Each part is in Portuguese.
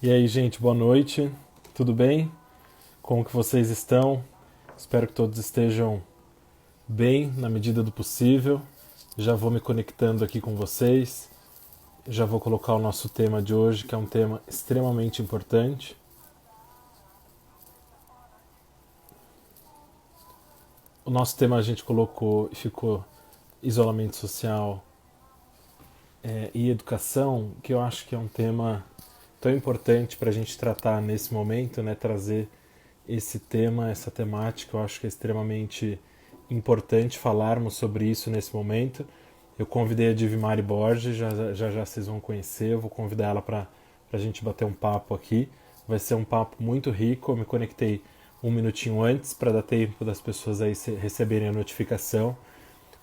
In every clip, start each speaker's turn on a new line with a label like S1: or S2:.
S1: E aí, gente, boa noite. Tudo bem? Como que vocês estão? Espero que todos estejam bem na medida do possível. Já vou me conectando aqui com vocês. Já vou colocar o nosso tema de hoje, que é um tema extremamente importante. O nosso tema a gente colocou e ficou isolamento social e educação, que eu acho que é um tema tão importante para a gente tratar nesse momento, né? Trazer esse tema, essa temática, eu acho que é extremamente importante falarmos sobre isso nesse momento. Eu convidei a Divimari Borges, já vocês vão conhecer, eu vou convidar ela para a gente bater um papo aqui. Vai ser um papo muito rico, eu me conectei um minutinho antes para dar tempo das pessoas aí receberem a notificação.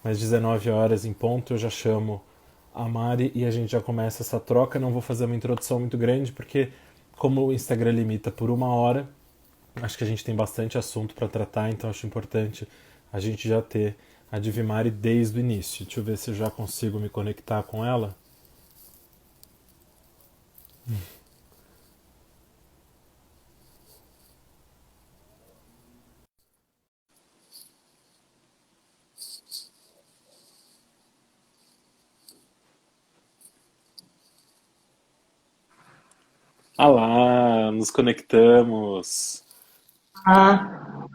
S1: Mas 19 horas em ponto eu já chamo a Mari e a gente já começa essa troca. Não vou fazer uma introdução muito grande porque como o Instagram limita por 1 hora, acho que a gente tem bastante assunto para tratar, então acho importante a gente já ter a Divimari desde o início. Deixa eu ver se eu já consigo me conectar com ela. Ah lá, nos conectamos.
S2: Ah,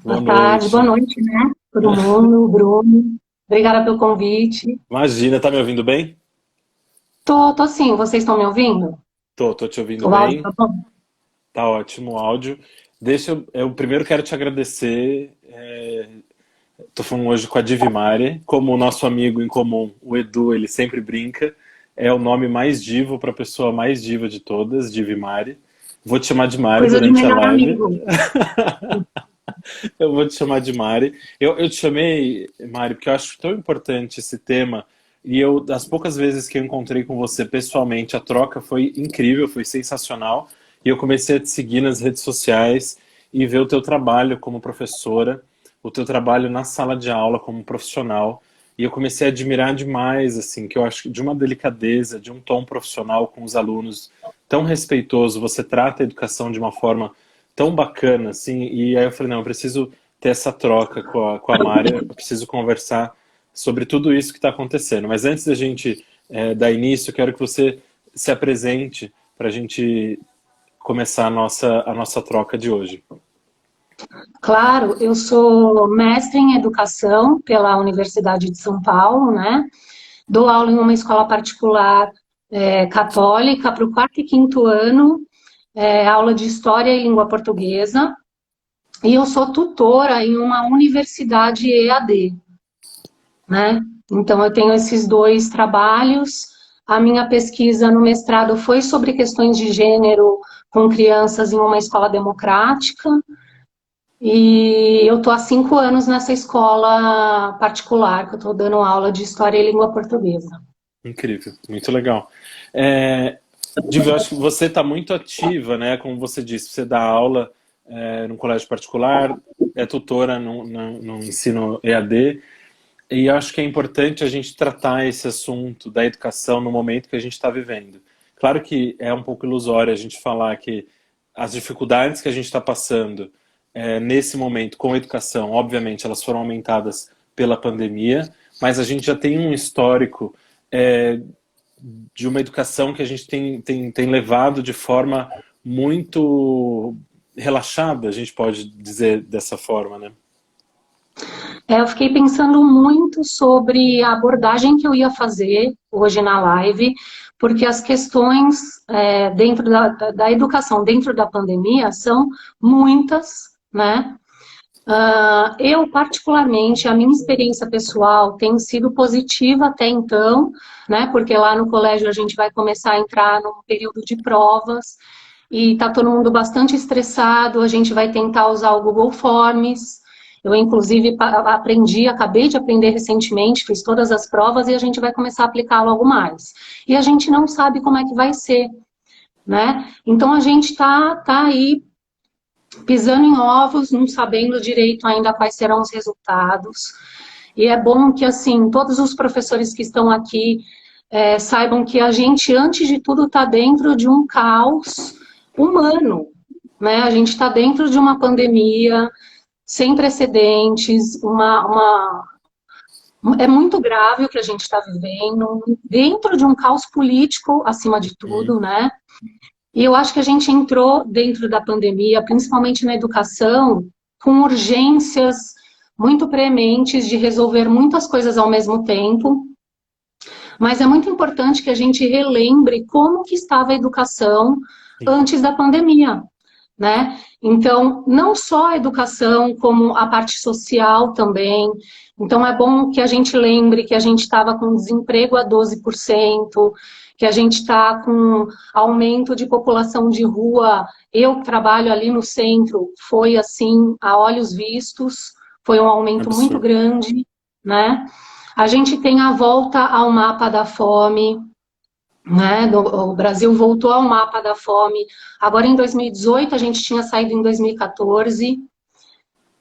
S1: Boa
S2: boa
S1: noite.
S2: noite, né? Todo mundo, Bruno. Obrigada pelo convite.
S1: Imagina, tá me ouvindo bem?
S2: Tô sim, vocês estão me ouvindo?
S1: Tô te ouvindo
S2: O áudio
S1: bem.
S2: tá bom?
S1: Tá ótimo o áudio. Eu primeiro quero te agradecer. Tô falando hoje com a Divimari, como o nosso amigo em comum, o Edu, ele sempre brinca. É o nome mais divo para a pessoa mais diva de todas, Divimari. Vou te chamar de Mari
S2: Coisa de
S1: durante a
S2: melhor
S1: live.
S2: amigo.
S1: Eu vou te chamar de Mari. Eu te chamei, Mari, porque eu acho tão importante esse tema. E eu, das poucas vezes que eu encontrei com você pessoalmente, a troca foi incrível, foi sensacional. E eu comecei a te seguir nas redes sociais e ver o teu trabalho como professora, o teu trabalho na sala de aula como profissional. E eu comecei a admirar demais, assim, que eu acho que de uma delicadeza, de um tom profissional com os alunos tão respeitoso. Você trata a educação de uma forma tão bacana, assim, e aí eu falei, não, eu preciso ter essa troca com a Mari, eu preciso conversar sobre tudo isso que está acontecendo. Mas antes da gente dar início, eu quero que você se apresente para a gente começar a nossa troca de hoje.
S2: Claro, eu sou mestre em educação pela Universidade de São Paulo, né? Dou aula em uma escola particular católica para o quarto e quinto ano, aula de História e Língua Portuguesa. E eu sou tutora em uma universidade EAD, né? Então, eu tenho esses dois trabalhos. A minha pesquisa no mestrado foi sobre questões de gênero com crianças em uma escola democrática. E eu estou há 5 anos nessa escola particular, que eu estou dando aula de História e Língua Portuguesa.
S1: Incrível, muito legal. É, Divi, eu acho que você está muito ativa, né? Como você disse, você dá aula num colégio particular, é tutora no ensino EAD. E eu acho que é importante a gente tratar esse assunto da educação no momento que a gente está vivendo. Claro que é um pouco ilusório a gente falar que as dificuldades que a gente está passando nesse momento com a educação, obviamente, elas foram aumentadas pela pandemia, mas a gente já tem um histórico é, de uma educação que a gente tem levado de forma muito relaxada, a gente pode dizer dessa forma, né?
S2: Eu fiquei pensando muito sobre a abordagem que eu ia fazer hoje na live, porque as questões dentro da educação, dentro da pandemia, são muitas, né? Eu, particularmente, a minha experiência pessoal tem sido positiva até então, né? Porque lá no colégio a gente vai começar a entrar num período de provas e tá todo mundo bastante estressado. A gente vai tentar usar o Google Forms. Eu, inclusive, acabei de aprender recentemente, fiz todas as provas e a gente vai começar a aplicar logo mais. E a gente não sabe como é que vai ser, né? Então a gente tá aí pisando em ovos, não sabendo direito ainda quais serão os resultados. E é bom que, assim, todos os professores que estão aqui saibam que a gente, antes de tudo, está dentro de um caos humano, né? A gente está dentro de uma pandemia sem precedentes, é muito grave o que a gente está vivendo, dentro de um caos político, acima de tudo, né? E eu acho que a gente entrou dentro da pandemia, principalmente na educação, com urgências muito prementes de resolver muitas coisas ao mesmo tempo. Mas é muito importante que a gente relembre como que estava a educação antes da pandemia, né? Então, não só a educação, como a parte social também. Então, é bom que a gente lembre que a gente estava com desemprego a 12%, que a gente está com aumento de população de rua. Eu trabalho ali no centro, foi assim, a olhos vistos, foi um aumento muito grande, né? A gente tem a volta ao mapa da fome, né? O Brasil voltou ao mapa da fome. Agora, em 2018, a gente tinha saído em 2014.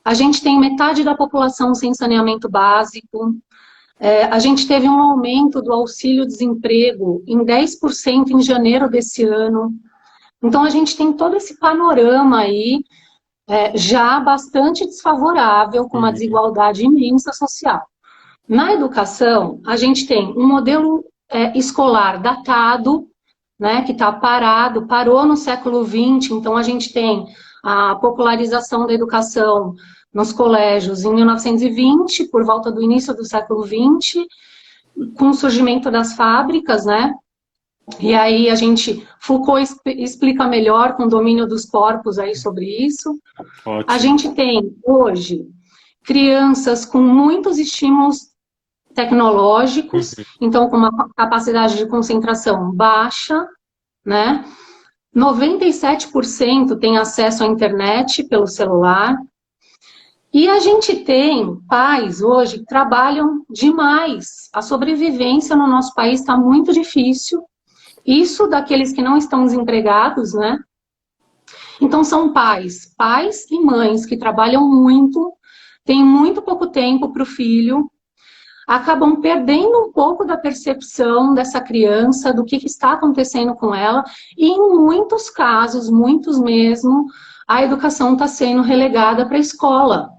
S2: A gente tem metade da população sem saneamento básico. A gente teve um aumento do auxílio-desemprego em 10% em janeiro desse ano. Então, a gente tem todo esse panorama aí, já bastante desfavorável, com uma desigualdade imensa social. Na educação, a gente tem um modelo escolar datado, né, que está parado, parou no século XX, então a gente tem a popularização da educação nos colégios em 1920, por volta do início do século XX, com o surgimento das fábricas, né, e aí Foucault explica melhor com o domínio dos corpos aí sobre isso. Ótimo. A gente tem, hoje, crianças com muitos estímulos tecnológicos, então com uma capacidade de concentração baixa, né? 97% tem acesso à internet pelo celular. E a gente tem pais hoje que trabalham demais. A sobrevivência no nosso país está muito difícil. Isso daqueles que não estão desempregados, né? Então são pais e mães que trabalham muito, têm muito pouco tempo para o filho, acabam perdendo um pouco da percepção dessa criança, do que está acontecendo com ela, e em muitos casos, muitos mesmo, a educação está sendo relegada para a escola.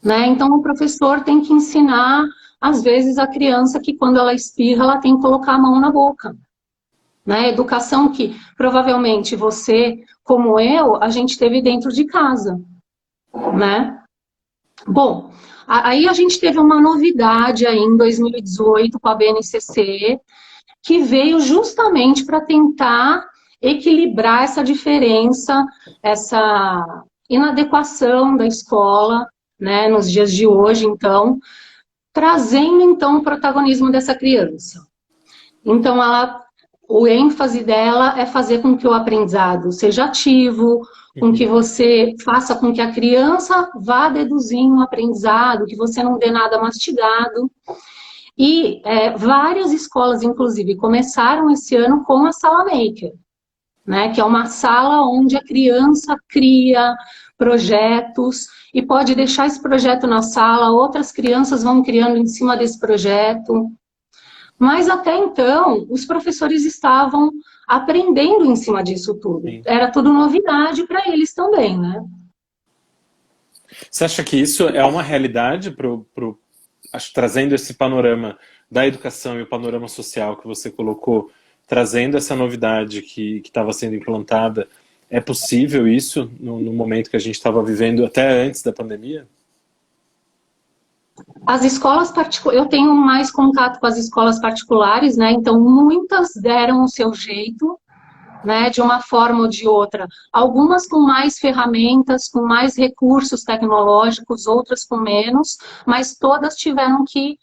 S2: Né? Então, o professor tem que ensinar, às vezes, a criança que quando ela espirra, ela tem que colocar a mão na boca. Né? Educação que, provavelmente, você, como eu, a gente teve dentro de casa. Né? Bom, aí a gente teve uma novidade aí em 2018 com a BNCC, que veio justamente para tentar equilibrar essa diferença, essa inadequação da escola, né, nos dias de hoje, então, trazendo, então, o protagonismo dessa criança. Então, o ênfase dela é fazer com que o aprendizado seja ativo, com que você faça com que a criança vá deduzindo o aprendizado, que você não dê nada mastigado. E várias escolas, inclusive, começaram esse ano com a Sala Maker, né, que é uma sala onde a criança cria projetos e pode deixar esse projeto na sala, outras crianças vão criando em cima desse projeto. Mas até então, os professores estavam aprendendo em cima disso tudo. Era tudo novidade para eles também, né?
S1: Você acha que isso é uma realidade, trazendo esse panorama da educação e o panorama social que você colocou, trazendo essa novidade que estava sendo implantada? É possível isso no momento que a gente estava vivendo até antes da pandemia?
S2: As escolas particulares, eu tenho mais contato com as escolas particulares, né? Então muitas deram o seu jeito, né? De uma forma ou de outra. Algumas com mais ferramentas, com mais recursos tecnológicos, outras com menos, mas todas tiveram que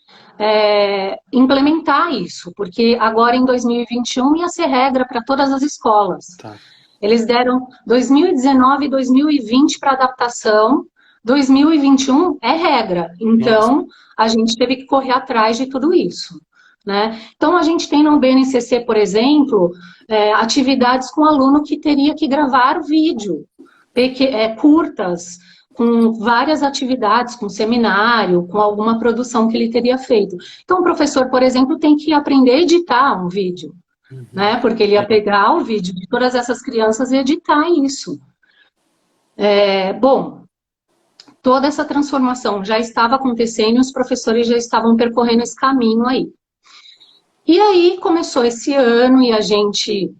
S2: implementar isso, porque agora em 2021 ia ser regra para todas as escolas. Tá. Eles deram 2019 e 2020 para adaptação, 2021 é regra, então a gente teve que correr atrás de tudo isso. Né? Então a gente tem no BNCC, por exemplo, atividades com aluno que teria que gravar vídeo, curtas, com várias atividades, com seminário, com alguma produção que ele teria feito. Então, o professor, por exemplo, tem que aprender a editar um vídeo, né? Porque ele ia pegar o vídeo de todas essas crianças e editar isso. Bom, toda essa transformação já estava acontecendo e os professores já estavam percorrendo esse caminho aí. E aí começou esse ano e a gente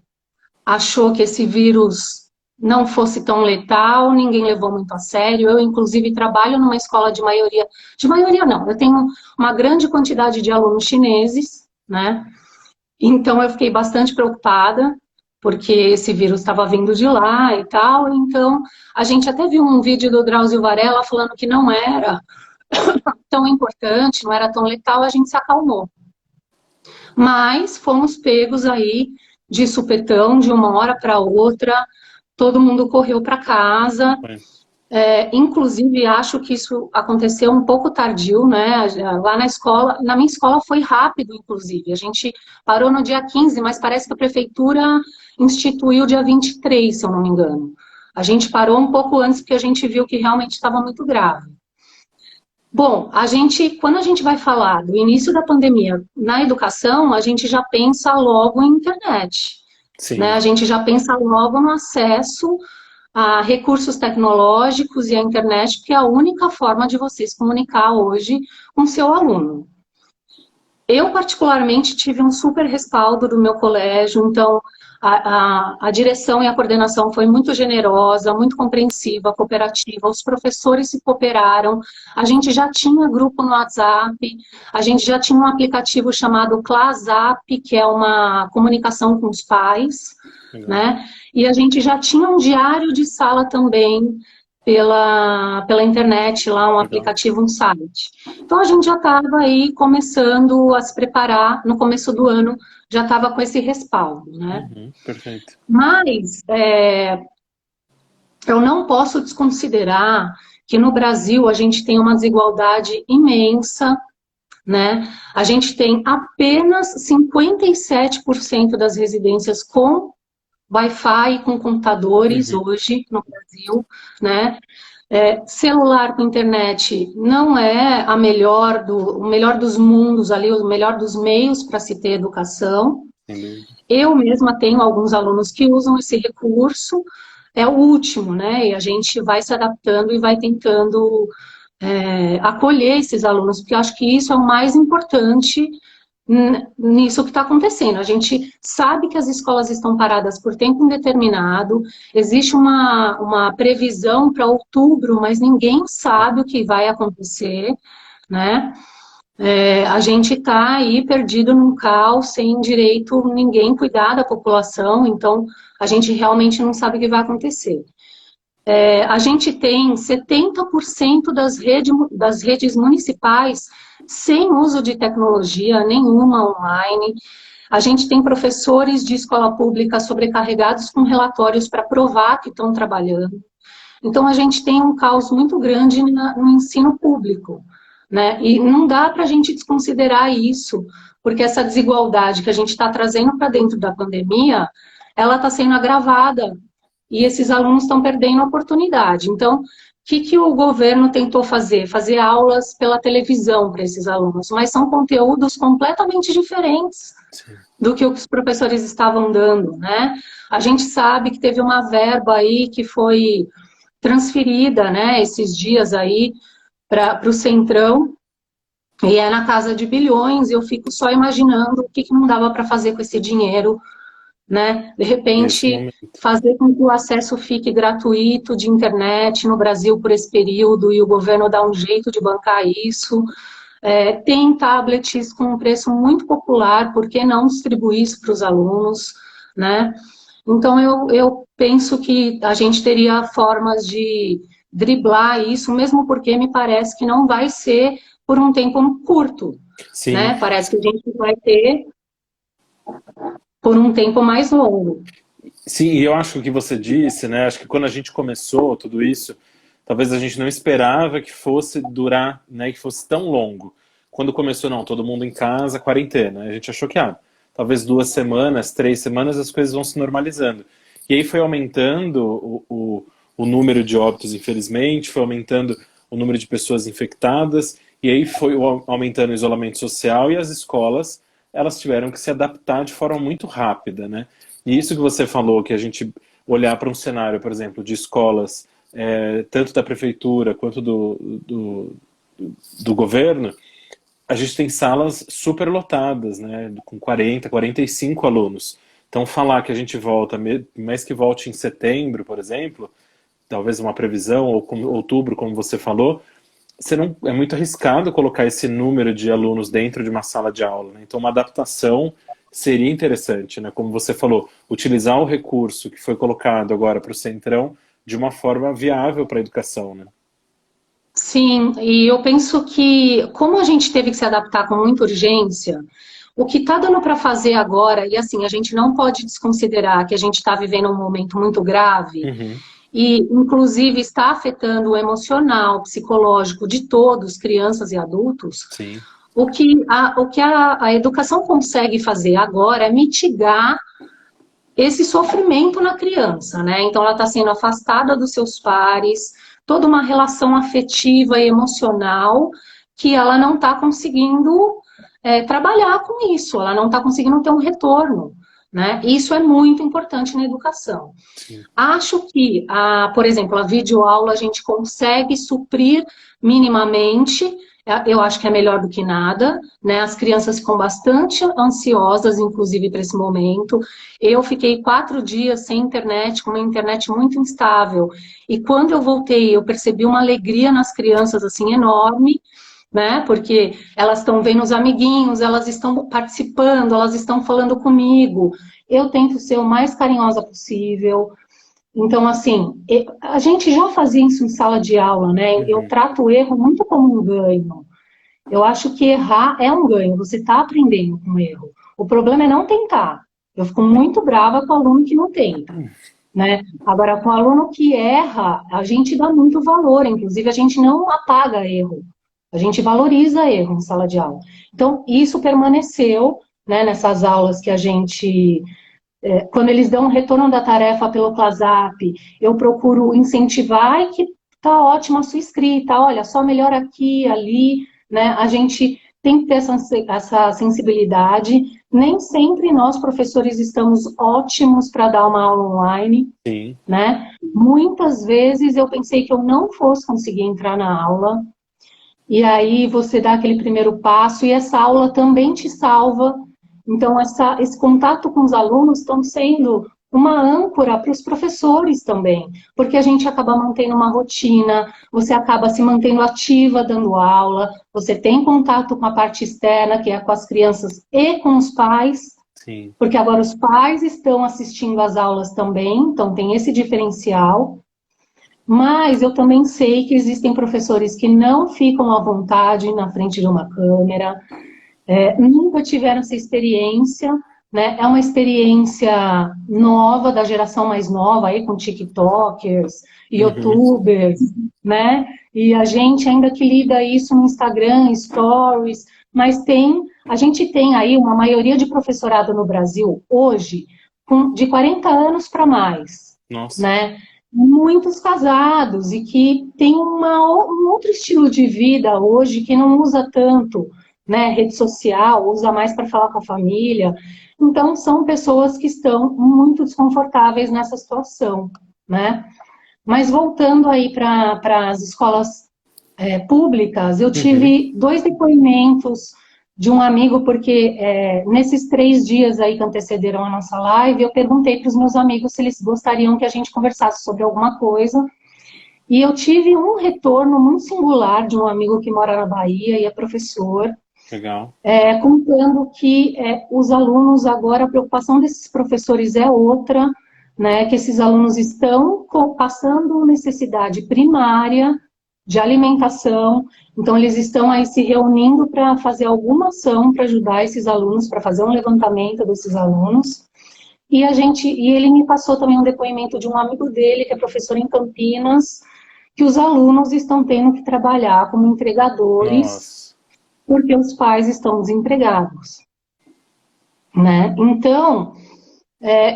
S2: achou que esse vírus não fosse tão letal, ninguém levou muito a sério. Eu, inclusive, trabalho numa escola de maioria não, eu tenho uma grande quantidade de alunos chineses, né? Então eu fiquei bastante preocupada, porque esse vírus estava vindo de lá e tal. Então a gente até viu um vídeo do Drauzio Varela falando que não era tão importante, não era tão letal, a gente se acalmou. Mas fomos pegos aí de supetão, de uma hora para outra, todo mundo correu para casa. Inclusive, acho que isso aconteceu um pouco tardio, né? Lá na escola, na minha escola foi rápido, inclusive. A gente parou no dia 15, mas parece que a prefeitura instituiu dia 23, se eu não me engano. A gente parou um pouco antes, porque a gente viu que realmente estava muito grave. Bom, quando a gente vai falar do início da pandemia na educação, a gente já pensa logo em internet. Né? A gente já pensa logo no acesso a recursos tecnológicos e a internet, que é a única forma de você se comunicar hoje com seu aluno. Eu, particularmente, tive um super respaldo do meu colégio, então a direção e a coordenação foi muito generosa, muito compreensiva, cooperativa, os professores se cooperaram, a gente já tinha grupo no WhatsApp, a gente já tinha um aplicativo chamado ClassApp, que é uma comunicação com os pais, né? E a gente já tinha um diário de sala também, pela internet, lá um aplicativo, um site. Então a gente já estava aí começando a se preparar, no começo do ano já estava com esse respaldo, né?
S1: Perfeito.
S2: Mas eu não posso desconsiderar que no Brasil a gente tem uma desigualdade imensa, né? A gente tem apenas 57% das residências com Wi-Fi com computadores hoje no Brasil, né? Celular com internet não é o melhor dos mundos ali, o melhor dos meios para se ter educação. Eu mesma tenho alguns alunos que usam esse recurso, é o último, né? E a gente vai se adaptando e vai tentando acolher esses alunos, porque eu acho que isso é o mais importante nisso que está acontecendo. A gente sabe que as escolas estão paradas por tempo indeterminado, existe uma previsão para outubro, mas ninguém sabe o que vai acontecer, né? A gente está aí perdido num caos, sem direito ninguém cuidar da população, então a gente realmente não sabe o que vai acontecer. A gente tem 70% das redes municipais sem uso de tecnologia nenhuma online. A gente tem professores de escola pública sobrecarregados com relatórios para provar que estão trabalhando. Então, a gente tem um caos muito grande no ensino público, né? E não dá para a gente desconsiderar isso, porque essa desigualdade que a gente está trazendo para dentro da pandemia, ela está sendo agravada e esses alunos estão perdendo a oportunidade. Então, o que o governo tentou fazer? Fazer aulas pela televisão para esses alunos, mas são conteúdos completamente diferentes do que os professores estavam dando, né? A gente sabe que teve uma verba aí que foi transferida, né, esses dias aí para o Centrão, e é na casa de bilhões, e eu fico só imaginando o que não dava para fazer com esse dinheiro, né? De repente, fazer com que o acesso fique gratuito de internet no Brasil por esse período e o governo dá um jeito de bancar isso. Tem tablets com um preço muito popular, por que não distribuir isso para os alunos, né? Então, eu penso que a gente teria formas de driblar isso, mesmo porque me parece que não vai ser por um tempo curto, né? Parece que a gente vai ter por um tempo mais longo.
S1: Sim, e eu acho que o que você disse, né? Acho que quando a gente começou tudo isso, talvez a gente não esperava que fosse durar, né? Que fosse tão longo. Quando começou, não, todo mundo em casa, quarentena. A gente achou que, talvez 2 semanas, 3 semanas, as coisas vão se normalizando. E aí foi aumentando o o número de óbitos, infelizmente, foi aumentando o número de pessoas infectadas, e aí foi aumentando o isolamento social, e as escolas, elas tiveram que se adaptar de forma muito rápida, né? E isso que você falou, que a gente olhar para um cenário, por exemplo, de escolas, tanto da prefeitura quanto do governo, a gente tem salas superlotadas, né, com 40, 45 alunos. Então, falar que a gente volta, mais que volte em setembro, por exemplo, talvez uma previsão, ou outubro, como você falou, é muito arriscado colocar esse número de alunos dentro de uma sala de aula, né? Então, uma adaptação seria interessante, né? Como você falou, utilizar o recurso que foi colocado agora para o Centrão de uma forma viável para a educação, né?
S2: Sim, e eu penso que, como a gente teve que se adaptar com muita urgência, o que está dando para fazer agora, e assim, a gente não pode desconsiderar que a gente está vivendo um momento muito grave,
S1: Uhum,
S2: e inclusive está afetando o emocional, o psicológico de todos, crianças e adultos,
S1: sim.
S2: o que a educação consegue fazer agora é mitigar esse sofrimento na criança, né? Então ela está sendo afastada dos seus pares, toda uma relação afetiva e emocional que ela não está conseguindo trabalhar com isso, ela não está conseguindo ter um retorno, né? Isso é muito importante na educação.
S1: Sim.
S2: Acho que, por exemplo, a videoaula a gente consegue suprir minimamente, eu acho que é melhor do que nada, né? As crianças ficam bastante ansiosas, inclusive, para esse momento. Eu fiquei 4 dias sem internet, com uma internet muito instável. E quando eu voltei, eu percebi uma alegria nas crianças, assim, enorme, né? Porque elas estão vendo os amiguinhos, elas estão participando, elas estão falando comigo. Eu tento ser o mais carinhosa possível. Então, assim, a gente já fazia isso em sala de aula, né? Eu
S1: Uhum.
S2: trato o erro muito como um ganho. Eu acho que errar é um ganho, você está aprendendo com o erro. O problema é não tentar. Eu fico muito brava com o aluno que não tenta, né? Agora, com o aluno que erra, a gente dá muito valor, inclusive a gente não apaga erro, a gente valoriza erro em sala de aula. Então, isso permaneceu, né, nessas aulas que a gente quando eles dão um retorno da tarefa pelo WhatsApp, eu procuro incentivar e que tá ótima a sua escrita, olha, só melhora aqui, ali, né? A gente tem que ter essa sensibilidade. Nem sempre nós, professores, estamos ótimos para dar uma aula online,
S1: Sim.
S2: né? Muitas vezes eu pensei que eu não fosse conseguir entrar na aula, e aí você dá aquele primeiro passo, e essa aula também te salva. Então, esse contato com os alunos estão sendo uma âncora para os professores também, porque a gente acaba mantendo uma rotina, você acaba se mantendo ativa dando aula, você tem contato com a parte externa, que é com as crianças e com os pais,
S1: Sim.
S2: porque agora os pais estão assistindo às aulas também, então tem esse diferencial. Mas eu também sei que existem professores que não ficam à vontade na frente de uma câmera, nunca tiveram essa experiência, né? É uma experiência nova, da geração mais nova, aí com TikTokers,
S1: Uhum.
S2: YouTubers, né? E a gente ainda que lida isso no Instagram, Stories, mas a gente tem aí uma maioria de professorado no Brasil hoje de 40 anos para mais,
S1: Nossa.
S2: né? Muitos casados e que tem um outro estilo de vida hoje que não usa tanto, né, rede social, usa mais para falar com a família. Então, são pessoas que estão muito desconfortáveis nessa situação, né? Mas voltando aí para as escolas públicas, eu
S1: Uhum.
S2: tive 2 depoimentos de um amigo, porque nesses 3 dias aí que antecederam a nossa live, eu perguntei para os meus amigos se eles gostariam que a gente conversasse sobre alguma coisa, e eu tive um retorno muito singular de um amigo que mora na Bahia e é professor,
S1: Legal.
S2: contando que os alunos agora, a preocupação desses professores é outra, né, que esses alunos estão passando necessidade primária de alimentação, então eles estão aí se reunindo para fazer alguma ação para ajudar esses alunos, para fazer um levantamento desses alunos. E ele me passou também um depoimento de um amigo dele, que é professor em Campinas, que os alunos estão tendo que trabalhar como entregadores
S1: Nossa.
S2: porque os pais estão desempregados, né? Então,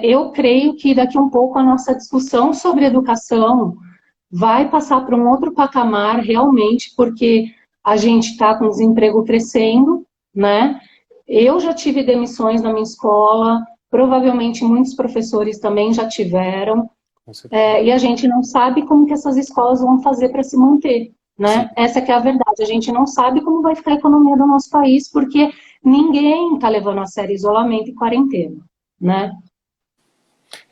S2: eu creio que daqui um pouco a nossa discussão sobre educação vai passar para um outro patamar realmente, porque a gente está com o desemprego crescendo, né? Eu já tive demissões na minha escola, provavelmente muitos professores também já tiveram, e a gente não sabe como que essas escolas vão fazer para se manter,
S1: Sim.
S2: né? Essa que é a verdade, a gente não sabe como vai ficar a economia do nosso país, porque ninguém está levando a sério isolamento e quarentena, né?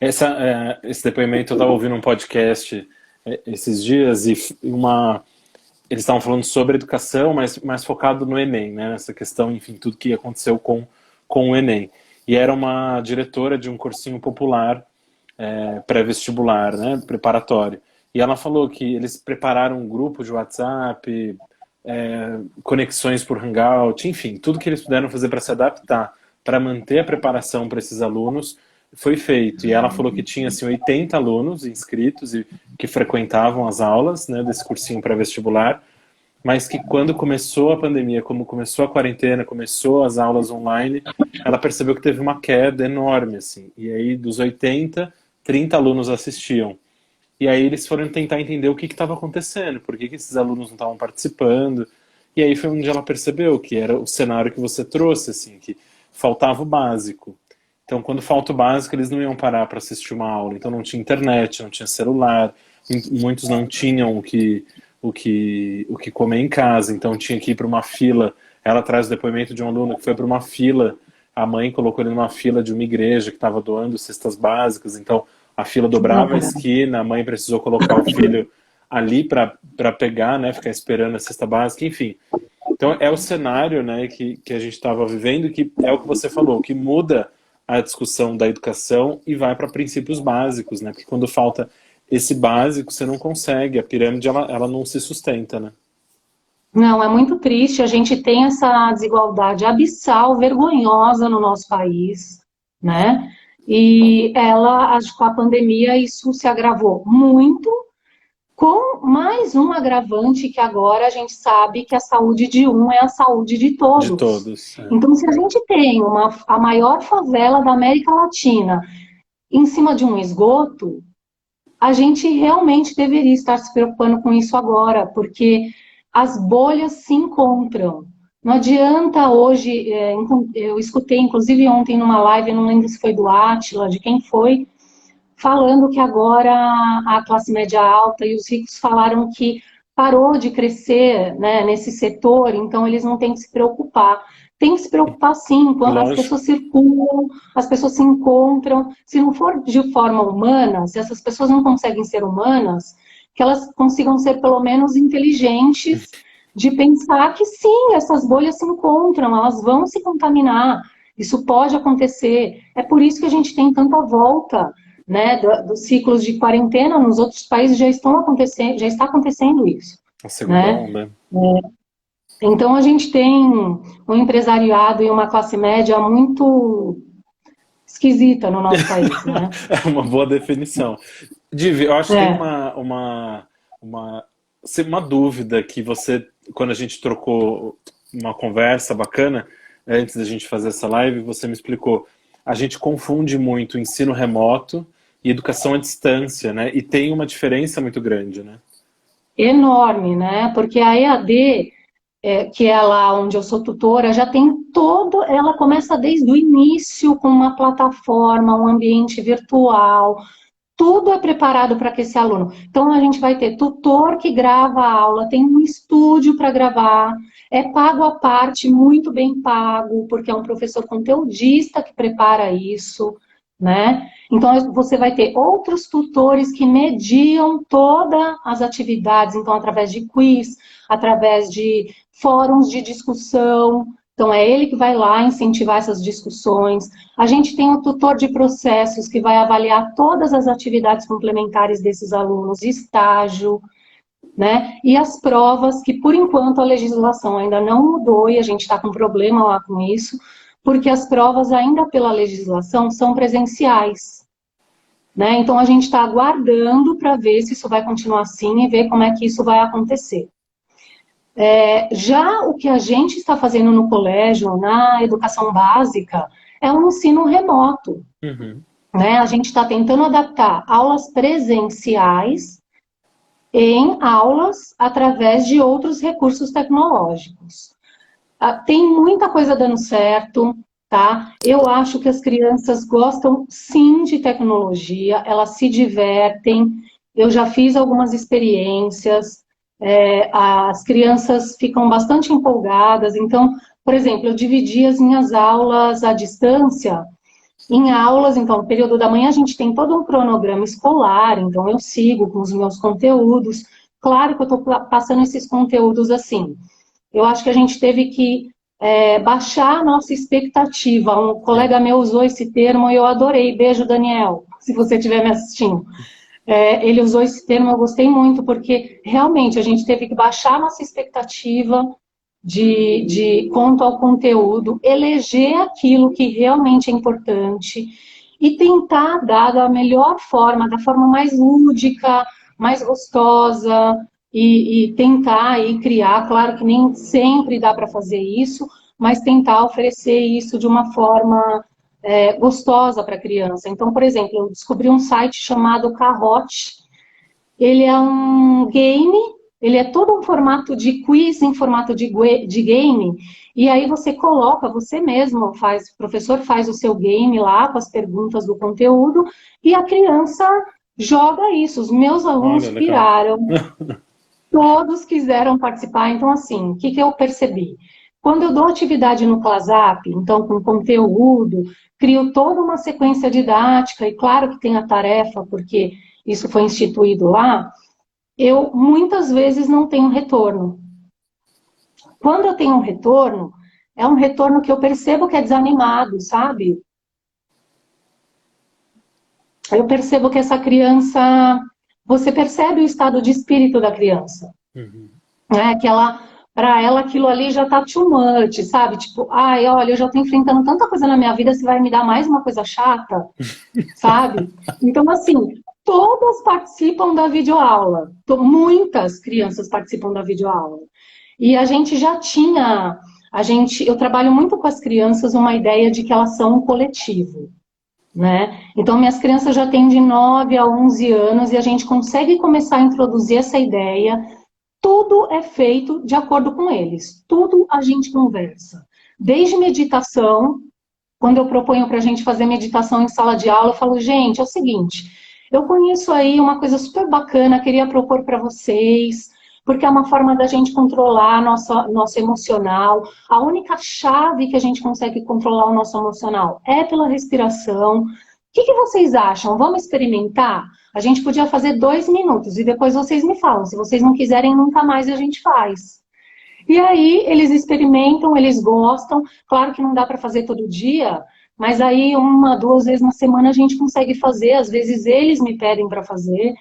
S1: Esse depoimento eu estava ouvindo um podcast esses dias e eles estavam falando sobre educação, mas mais focado no Enem, né? Nessa questão, enfim, tudo que aconteceu com o Enem. E era uma diretora de um cursinho popular pré-vestibular, né? Preparatório. E ela falou que eles prepararam um grupo de WhatsApp, conexões por Hangout, enfim, tudo que eles puderam fazer para se adaptar, para manter a preparação para esses alunos, foi feito. E ela falou que tinha assim, 80 alunos inscritos e que frequentavam as aulas, né, desse cursinho pré-vestibular, mas que quando começou a pandemia, como começou a quarentena, começou as aulas online, ela percebeu que teve uma queda enorme, assim. E aí, dos 80, 30 alunos assistiam. E aí eles foram tentar entender o que estava acontecendo, por que esses alunos não estavam participando. E aí foi onde ela percebeu que era o cenário que você trouxe, assim, que faltava o básico. Então, quando falta o básico, eles não iam parar para assistir uma aula. Então, não tinha internet, não tinha celular, muitos não tinham o que comer em casa, então tinha que ir para uma fila. Ela traz o depoimento de um aluno que foi para uma fila, a mãe colocou ele numa fila de uma igreja que estava doando cestas básicas, então a fila dobrava a esquina, a mãe precisou colocar o filho ali para pegar, né, ficar esperando a cesta básica, enfim. Então é o cenário, né, que a gente estava vivendo, que é o que você falou, que muda a discussão da educação e vai para princípios básicos, né? Porque quando falta esse básico, você não consegue, a pirâmide ela não se sustenta, né?
S2: Não, é muito triste, a gente tem essa desigualdade abissal, vergonhosa no nosso país, né? E ela, acho que com a pandemia, isso se agravou muito, com mais um agravante que agora a gente sabe que a saúde de um é a saúde de
S1: De
S2: todos.
S1: todos.
S2: Então, se a gente tem a maior favela da América Latina em cima de um esgoto, a gente realmente deveria estar se preocupando com isso agora, porque as bolhas se encontram. Não adianta hoje, eu escutei inclusive ontem numa live, não lembro se foi do Átila, de quem foi, falando que agora a classe média alta e os ricos falaram que parou de crescer, né, nesse setor, então eles não têm que se preocupar. Tem que se preocupar sim, quando as
S1: Lógico.
S2: pessoas circulam, as pessoas se encontram. Se não for de forma humana, se essas pessoas não conseguem ser humanas, que elas consigam ser pelo menos inteligentes, de pensar que sim, essas bolhas se encontram, elas vão se contaminar. Isso pode acontecer. É por isso que a gente tem tanta volta, né, dos ciclos de quarentena. Nos outros países já estão acontecendo, já está acontecendo isso,
S1: A segunda
S2: né?
S1: onda.
S2: Então a gente tem um empresariado e uma classe média muito esquisita no nosso país, né?
S1: É uma boa definição. Divi, eu acho que tem
S2: É.
S1: uma, uma dúvida que você, quando a gente trocou uma conversa bacana, antes da gente fazer essa live, você me explicou. A gente confunde muito ensino remoto e educação à distância, né? E tem uma diferença muito grande, né?
S2: Enorme, né? Porque a EAD, que é lá onde eu sou tutora, já tem todo, ela começa desde o início com uma plataforma, um ambiente virtual, tudo é preparado para que esse aluno. Então, a gente vai ter tutor que grava a aula, tem um estúdio para gravar, é pago à parte, muito bem pago, porque é um professor conteudista que prepara isso, né? Então, você vai ter outros tutores que mediam todas as atividades, então, através de quiz, através de fóruns de discussão. Então, é ele que vai lá incentivar essas discussões. A gente tem o tutor de processos que vai avaliar todas as atividades complementares desses alunos, estágio, né? E as provas, que por enquanto a legislação ainda não mudou e a gente está com problema lá com isso, porque as provas ainda pela legislação são presenciais, né? Então a gente está aguardando para ver se isso vai continuar assim e ver como é que isso vai acontecer. Já o que a gente está fazendo no colégio, na educação básica, é um ensino remoto,
S1: Uhum.
S2: né? A gente está tentando adaptar aulas presenciais em aulas através de outros recursos tecnológicos. Tem muita coisa dando certo, tá? Eu acho que as crianças gostam sim de tecnologia, elas se divertem. Eu já fiz algumas experiências, as crianças ficam bastante empolgadas. Então, por exemplo, eu dividi as minhas aulas à distância em aulas. Então, no período da manhã a gente tem todo um cronograma escolar, então eu sigo com os meus conteúdos. Claro que eu estou passando esses conteúdos assim. Eu acho que a gente teve que baixar a nossa expectativa. Um colega meu usou esse termo e eu adorei. Beijo, Daniel, se você estiver me assistindo. Ele usou esse termo, eu gostei muito, porque realmente a gente teve que baixar a nossa expectativa quanto ao conteúdo, eleger aquilo que realmente é importante e tentar dar da melhor forma, da forma mais lúdica, mais gostosa, e tentar e criar. Claro que nem sempre dá para fazer isso, mas tentar oferecer isso de uma forma gostosa para a criança. Então, por exemplo, eu descobri um site chamado Kahoot. Ele é um game, ele é todo um formato de quiz, em formato de game, e aí você coloca, você mesmo faz, o professor faz o seu game lá, com as perguntas do conteúdo, e a criança joga isso. Os meus alunos
S1: Olha, legal.
S2: piraram, todos quiseram participar. Então, assim, o que eu percebi? Quando eu dou atividade no ClassUp, então com conteúdo, crio toda uma sequência didática, e claro que tem a tarefa, porque isso foi instituído lá, eu muitas vezes não tenho retorno. Quando eu tenho um retorno, é um retorno que eu percebo que é desanimado, sabe? Eu percebo que essa criança, você percebe o estado de espírito da criança.
S1: Uhum.
S2: Que ela, para ela aquilo ali já tá too much, sabe? Tipo, ai, olha, eu já tô enfrentando tanta coisa na minha vida, você vai me dar mais uma coisa chata, sabe? Então, assim, todas participam da videoaula. Muitas crianças participam da videoaula. E a gente já tinha, eu trabalho muito com as crianças uma ideia de que elas são um coletivo, né? Então, minhas crianças já têm de 9 a 11 anos e a gente consegue começar a introduzir essa ideia. Tudo é feito de acordo com eles, tudo a gente conversa. Desde meditação, quando eu proponho para a gente fazer meditação em sala de aula, eu falo, gente, é o seguinte, eu conheço aí uma coisa super bacana, queria propor para vocês, porque é uma forma da gente controlar nosso emocional. A única chave que a gente consegue controlar o nosso emocional é pela respiração. O que vocês acham? Vamos experimentar? A gente podia fazer 2 minutos e depois vocês me falam. Se vocês não quiserem, nunca mais a gente faz. E aí eles experimentam, eles gostam. Claro que não dá para fazer todo dia, mas aí 1, 2 vezes na semana a gente consegue fazer. Às vezes eles me pedem para fazer.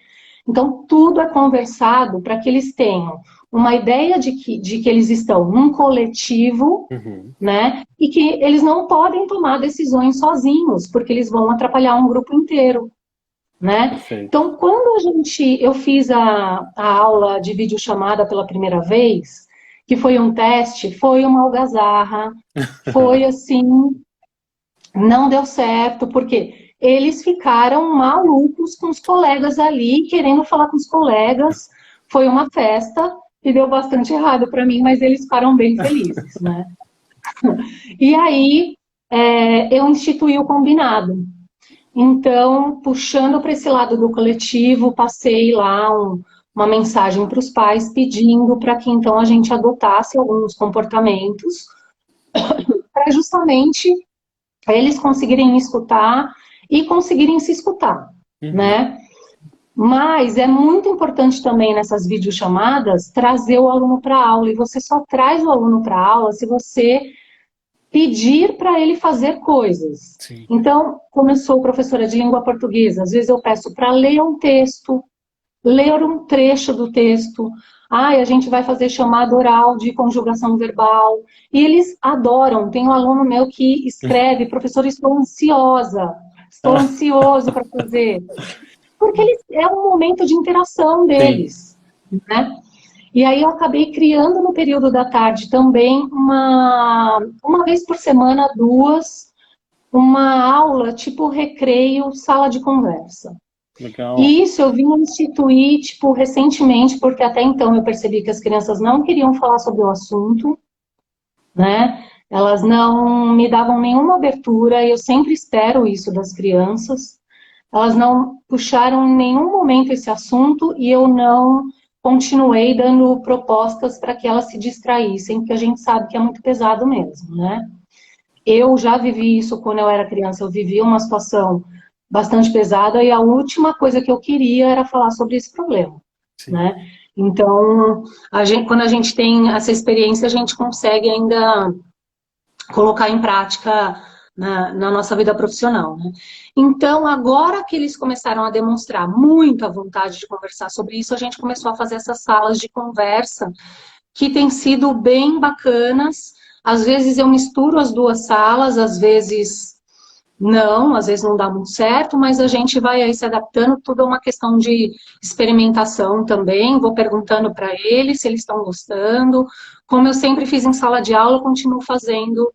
S2: Então tudo é conversado para que eles tenham uma ideia de que eles estão num coletivo,
S1: Uhum.
S2: né? E que eles não podem tomar decisões sozinhos, porque eles vão atrapalhar um grupo inteiro, né?
S1: Perfeito.
S2: Então, eu fiz a aula de videochamada pela primeira vez, que foi um teste, foi uma algazarra, foi assim, não deu certo, porque eles ficaram malucos com os colegas ali, querendo falar com os colegas. Foi uma festa e deu bastante errado para mim, mas eles ficaram bem felizes, né? E aí, eu instituí o combinado. Então, puxando para esse lado do coletivo, passei lá uma mensagem para os pais pedindo para que então a gente adotasse alguns comportamentos para justamente eles conseguirem me escutar e conseguirem se escutar,
S1: Uhum.
S2: né? Mas é muito importante também nessas videochamadas trazer o aluno para a aula, e você só traz o aluno para a aula se você pedir para ele fazer coisas.
S1: Sim.
S2: Então, como eu sou professora de língua portuguesa, às vezes eu peço para ler um texto, ler um trecho do texto. A gente vai fazer chamada oral de conjugação verbal. E eles adoram. Tem um aluno meu que escreve, professor, estou ansiosa, estou
S1: Ah,
S2: ansioso para fazer. Porque é um momento de interação
S1: sim.
S2: deles, né? E aí eu acabei criando no período da tarde também uma vez por semana, 2, uma aula tipo recreio, sala de conversa.
S1: Legal.
S2: E isso eu vim instituir, tipo, recentemente, porque até então eu percebi que as crianças não queriam falar sobre o assunto, né? Elas não me davam nenhuma abertura, e eu sempre espero isso das crianças. Elas não puxaram em nenhum momento esse assunto e eu não continuei dando propostas para que elas se distraíssem, porque a gente sabe que é muito pesado mesmo, né? Eu já vivi isso quando eu era criança, eu vivi uma situação bastante pesada e a última coisa que eu queria era falar sobre esse problema,
S1: Sim.
S2: né? Então, quando a gente tem essa experiência, a gente consegue ainda colocar em prática na nossa vida profissional, né? Então, agora que eles começaram a demonstrar muita vontade de conversar sobre isso, a gente começou a fazer essas salas de conversa que têm sido bem bacanas. Às vezes eu misturo as duas salas, às vezes não, às vezes não dá muito certo, mas a gente vai aí se adaptando, tudo é uma questão de experimentação também, vou perguntando para eles se eles estão gostando. Como eu sempre fiz em sala de aula, eu continuo fazendo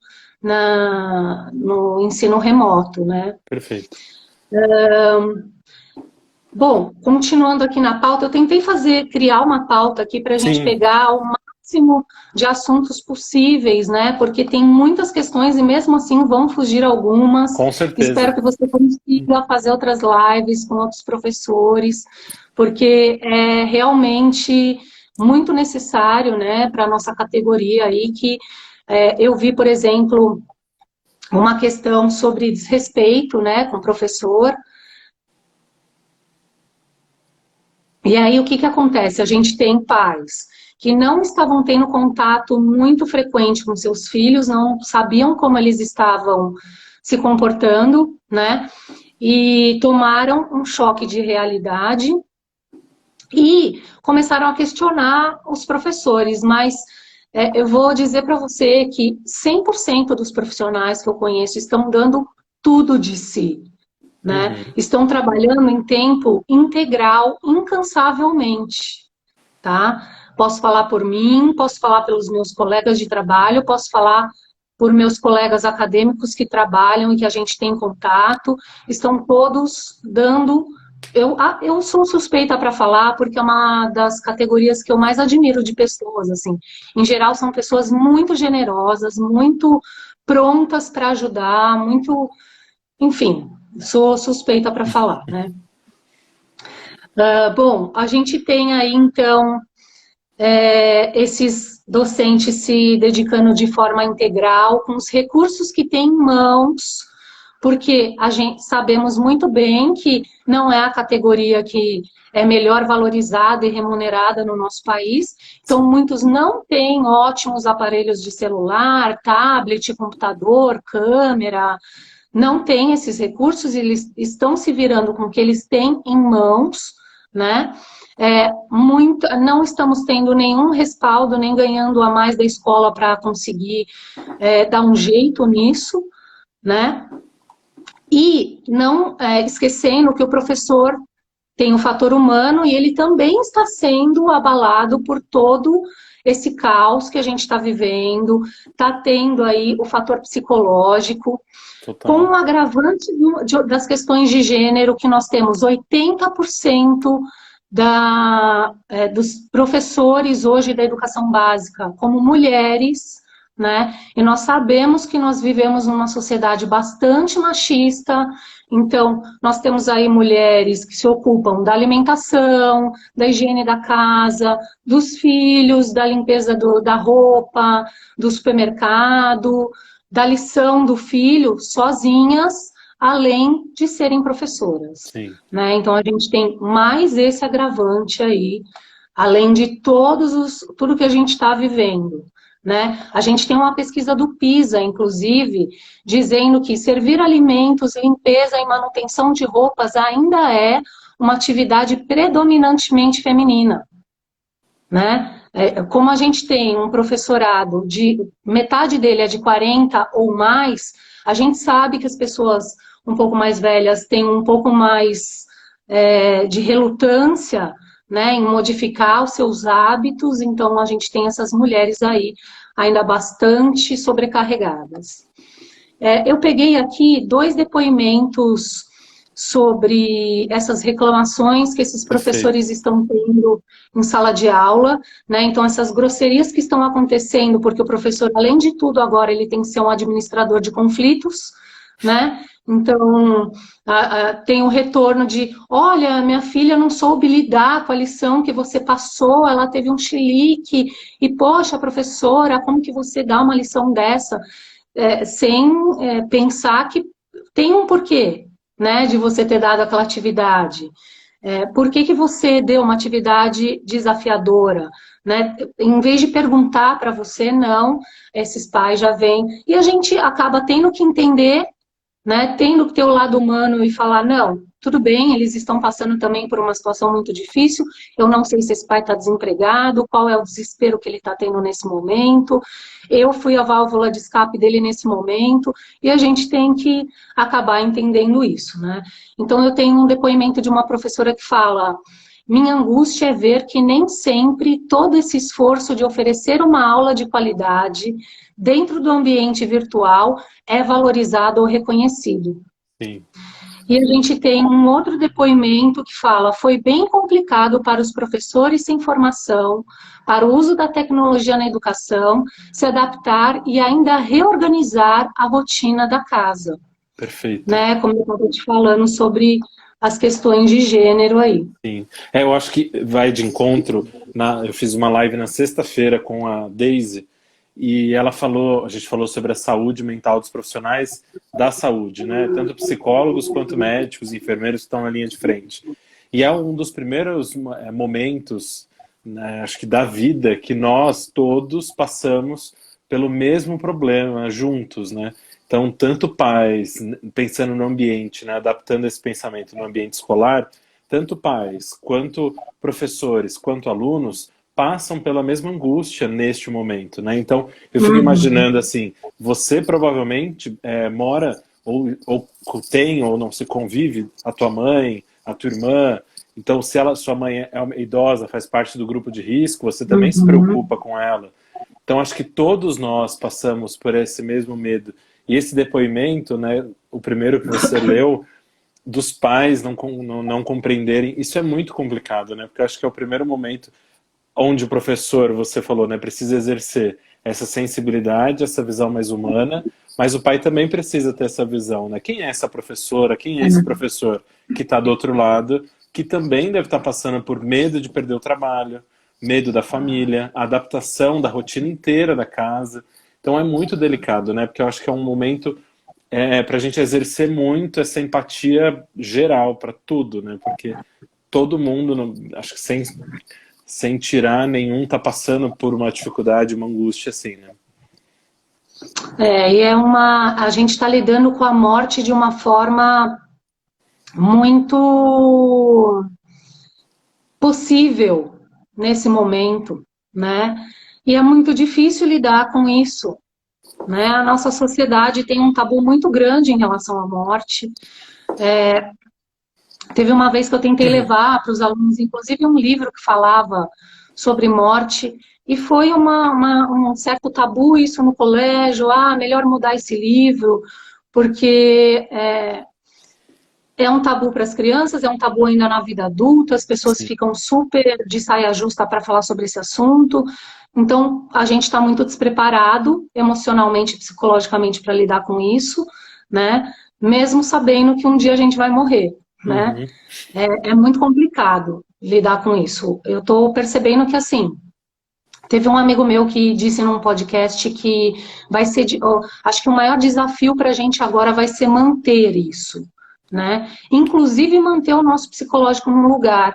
S2: no ensino remoto, né?
S1: Perfeito.
S2: Bom, continuando aqui na pauta, eu tentei criar uma pauta aqui para a gente
S1: Sim,
S2: pegar o máximo de assuntos possíveis, né? Porque tem muitas questões e mesmo assim vão fugir algumas.
S1: com
S2: Espero
S1: certeza.
S2: que você consiga fazer outras lives com outros professores, porque é realmente muito necessário, né, para a nossa categoria aí, que eu vi, por exemplo, uma questão sobre desrespeito, né, com o professor. E aí, o que que acontece? A gente tem pais que não estavam tendo contato muito frequente com seus filhos, não sabiam como eles estavam se comportando, né? E tomaram um choque de realidade e começaram a questionar os professores. Mas eu vou dizer para você que 100% dos profissionais que eu conheço estão dando tudo de si, né?
S1: Uhum.
S2: Estão trabalhando em tempo integral, incansavelmente, tá? Posso falar por mim, posso falar pelos meus colegas de trabalho, posso falar por meus colegas acadêmicos que trabalham e que a gente tem contato, estão todos dando. Eu sou suspeita para falar porque é uma das categorias que eu mais admiro de pessoas, assim. Em geral, são pessoas muito generosas, muito prontas para ajudar, muito, enfim, sou suspeita para falar, né? Bom, a gente tem aí, então, esses docentes se dedicando de forma integral, com os recursos que têm em mãos, porque a gente sabemos muito bem que não é a categoria que é melhor valorizada e remunerada no nosso país, então
S1: Sim.
S2: muitos não têm ótimos aparelhos de celular, tablet, computador, câmera, não têm esses recursos, eles estão se virando com o que eles têm em mãos, né? Não estamos tendo nenhum respaldo, nem ganhando a mais da escola para conseguir dar um jeito nisso, né? E não esquecendo que o professor tem o fator humano e ele também está sendo abalado por todo esse caos que a gente está vivendo, está tendo aí o fator psicológico, com
S1: Total.
S2: o agravante das questões de gênero, que nós temos 80% dos professores hoje da educação básica como mulheres, né? E nós sabemos que nós vivemos numa sociedade bastante machista, então nós temos aí mulheres que se ocupam da alimentação, da higiene da casa, dos filhos, da limpeza da roupa, do supermercado, da lição do filho sozinhas, além de serem professoras,
S1: Sim.
S2: né? Então a gente tem mais esse agravante aí, além de tudo que a gente está vivendo, né? A gente tem uma pesquisa do PISA, inclusive, dizendo que servir alimentos, limpeza e manutenção de roupas ainda é uma atividade predominantemente feminina, né? Como a gente tem um professorado de metade dele é de 40 ou mais, a gente sabe que as pessoas um pouco mais velhas têm um pouco mais de relutância, né, em modificar os seus hábitos, então a gente tem essas mulheres aí ainda bastante sobrecarregadas. Eu peguei aqui dois depoimentos sobre essas reclamações que esses professores
S1: Perfeito.
S2: estão tendo em sala de aula, né? Então, essas grosserias que estão acontecendo, porque o professor, além de tudo, agora ele tem que ser um administrador de conflitos, né? Então, tem o retorno de, olha, minha filha não soube lidar com a lição que você passou, ela teve um chilique, e, poxa, professora, como que você dá uma lição dessa? Sem pensar que tem um porquê, né, de você ter dado aquela atividade. Por que você deu uma atividade desafiadora? Né? Em vez de perguntar para você, não, esses pais já vêm. E a gente acaba tendo que entender, né, tendo que ter o lado humano e falar, não, tudo bem, eles estão passando também por uma situação muito difícil, eu não sei se esse pai está desempregado, qual é o desespero que ele está tendo nesse momento, eu fui a válvula de escape dele nesse momento, e a gente tem que acabar entendendo isso, né? Então, eu tenho um depoimento de uma professora que fala, minha angústia é ver que nem sempre todo esse esforço de oferecer uma aula de qualidade dentro do ambiente virtual é valorizado ou reconhecido.
S1: Sim.
S2: E a gente tem um outro depoimento que fala, foi bem complicado para os professores sem formação, para o uso da tecnologia na educação, se adaptar e ainda reorganizar a rotina da casa.
S1: Perfeito.
S2: Né? Como eu estava te falando sobre as questões de gênero aí.
S1: Sim. Eu acho que vai de encontro. Eu fiz uma live na sexta-feira com a Daisy e ela falou, a gente falou sobre a saúde mental dos profissionais da saúde, né? Tanto psicólogos quanto médicos, enfermeiros que estão na linha de frente. E é um dos primeiros momentos, né, acho que da vida, que nós todos passamos pelo mesmo problema juntos, né? Então, tanto pais, pensando no ambiente, né, adaptando esse pensamento no ambiente escolar, tanto pais, quanto professores, quanto alunos, passam pela mesma angústia neste momento, né? Então, eu fico imaginando assim, você provavelmente mora, ou tem, ou não se convive, a tua mãe, a tua irmã, então se sua mãe é idosa, faz parte do grupo de risco, você também se preocupa com ela. Então, acho que todos nós passamos por esse mesmo medo. E esse depoimento, né, o primeiro que você leu, dos pais não compreenderem, isso é muito complicado, né? Porque eu acho que é o primeiro momento onde o professor, você falou, né, precisa exercer essa sensibilidade, essa visão mais humana, mas o pai também precisa ter essa visão, né? Quem é essa professora, quem é esse professor que está do outro lado, que também deve estar passando por medo de perder o trabalho, medo da família, a adaptação da rotina inteira da casa. Então é muito delicado, né? Porque eu acho que é um momento para a gente exercer muito essa empatia geral para tudo, né? Porque todo mundo, acho que sem tirar nenhum, tá passando por uma dificuldade, uma angústia assim, né?
S2: E a gente está lidando com a morte de uma forma muito possível nesse momento, né? E é muito difícil lidar com isso, né? A nossa sociedade tem um tabu muito grande em relação à morte. Teve uma vez que eu tentei levar para os alunos, inclusive, um livro que falava sobre morte, e foi um certo tabu isso no colégio, melhor mudar esse livro, porque é um tabu para as crianças, é um tabu ainda na vida adulta, as pessoas
S1: Sim.
S2: ficam super de saia justa para falar sobre esse assunto, então a gente está muito despreparado emocionalmente, psicologicamente para lidar com isso, né? Mesmo sabendo que um dia a gente vai morrer, né?
S1: Uhum.
S2: É muito complicado lidar com isso. Eu estou percebendo que, assim, teve um amigo meu que disse num podcast que vai ser, acho que o maior desafio para a gente agora vai ser manter isso, né? Inclusive manter o nosso psicológico no lugar.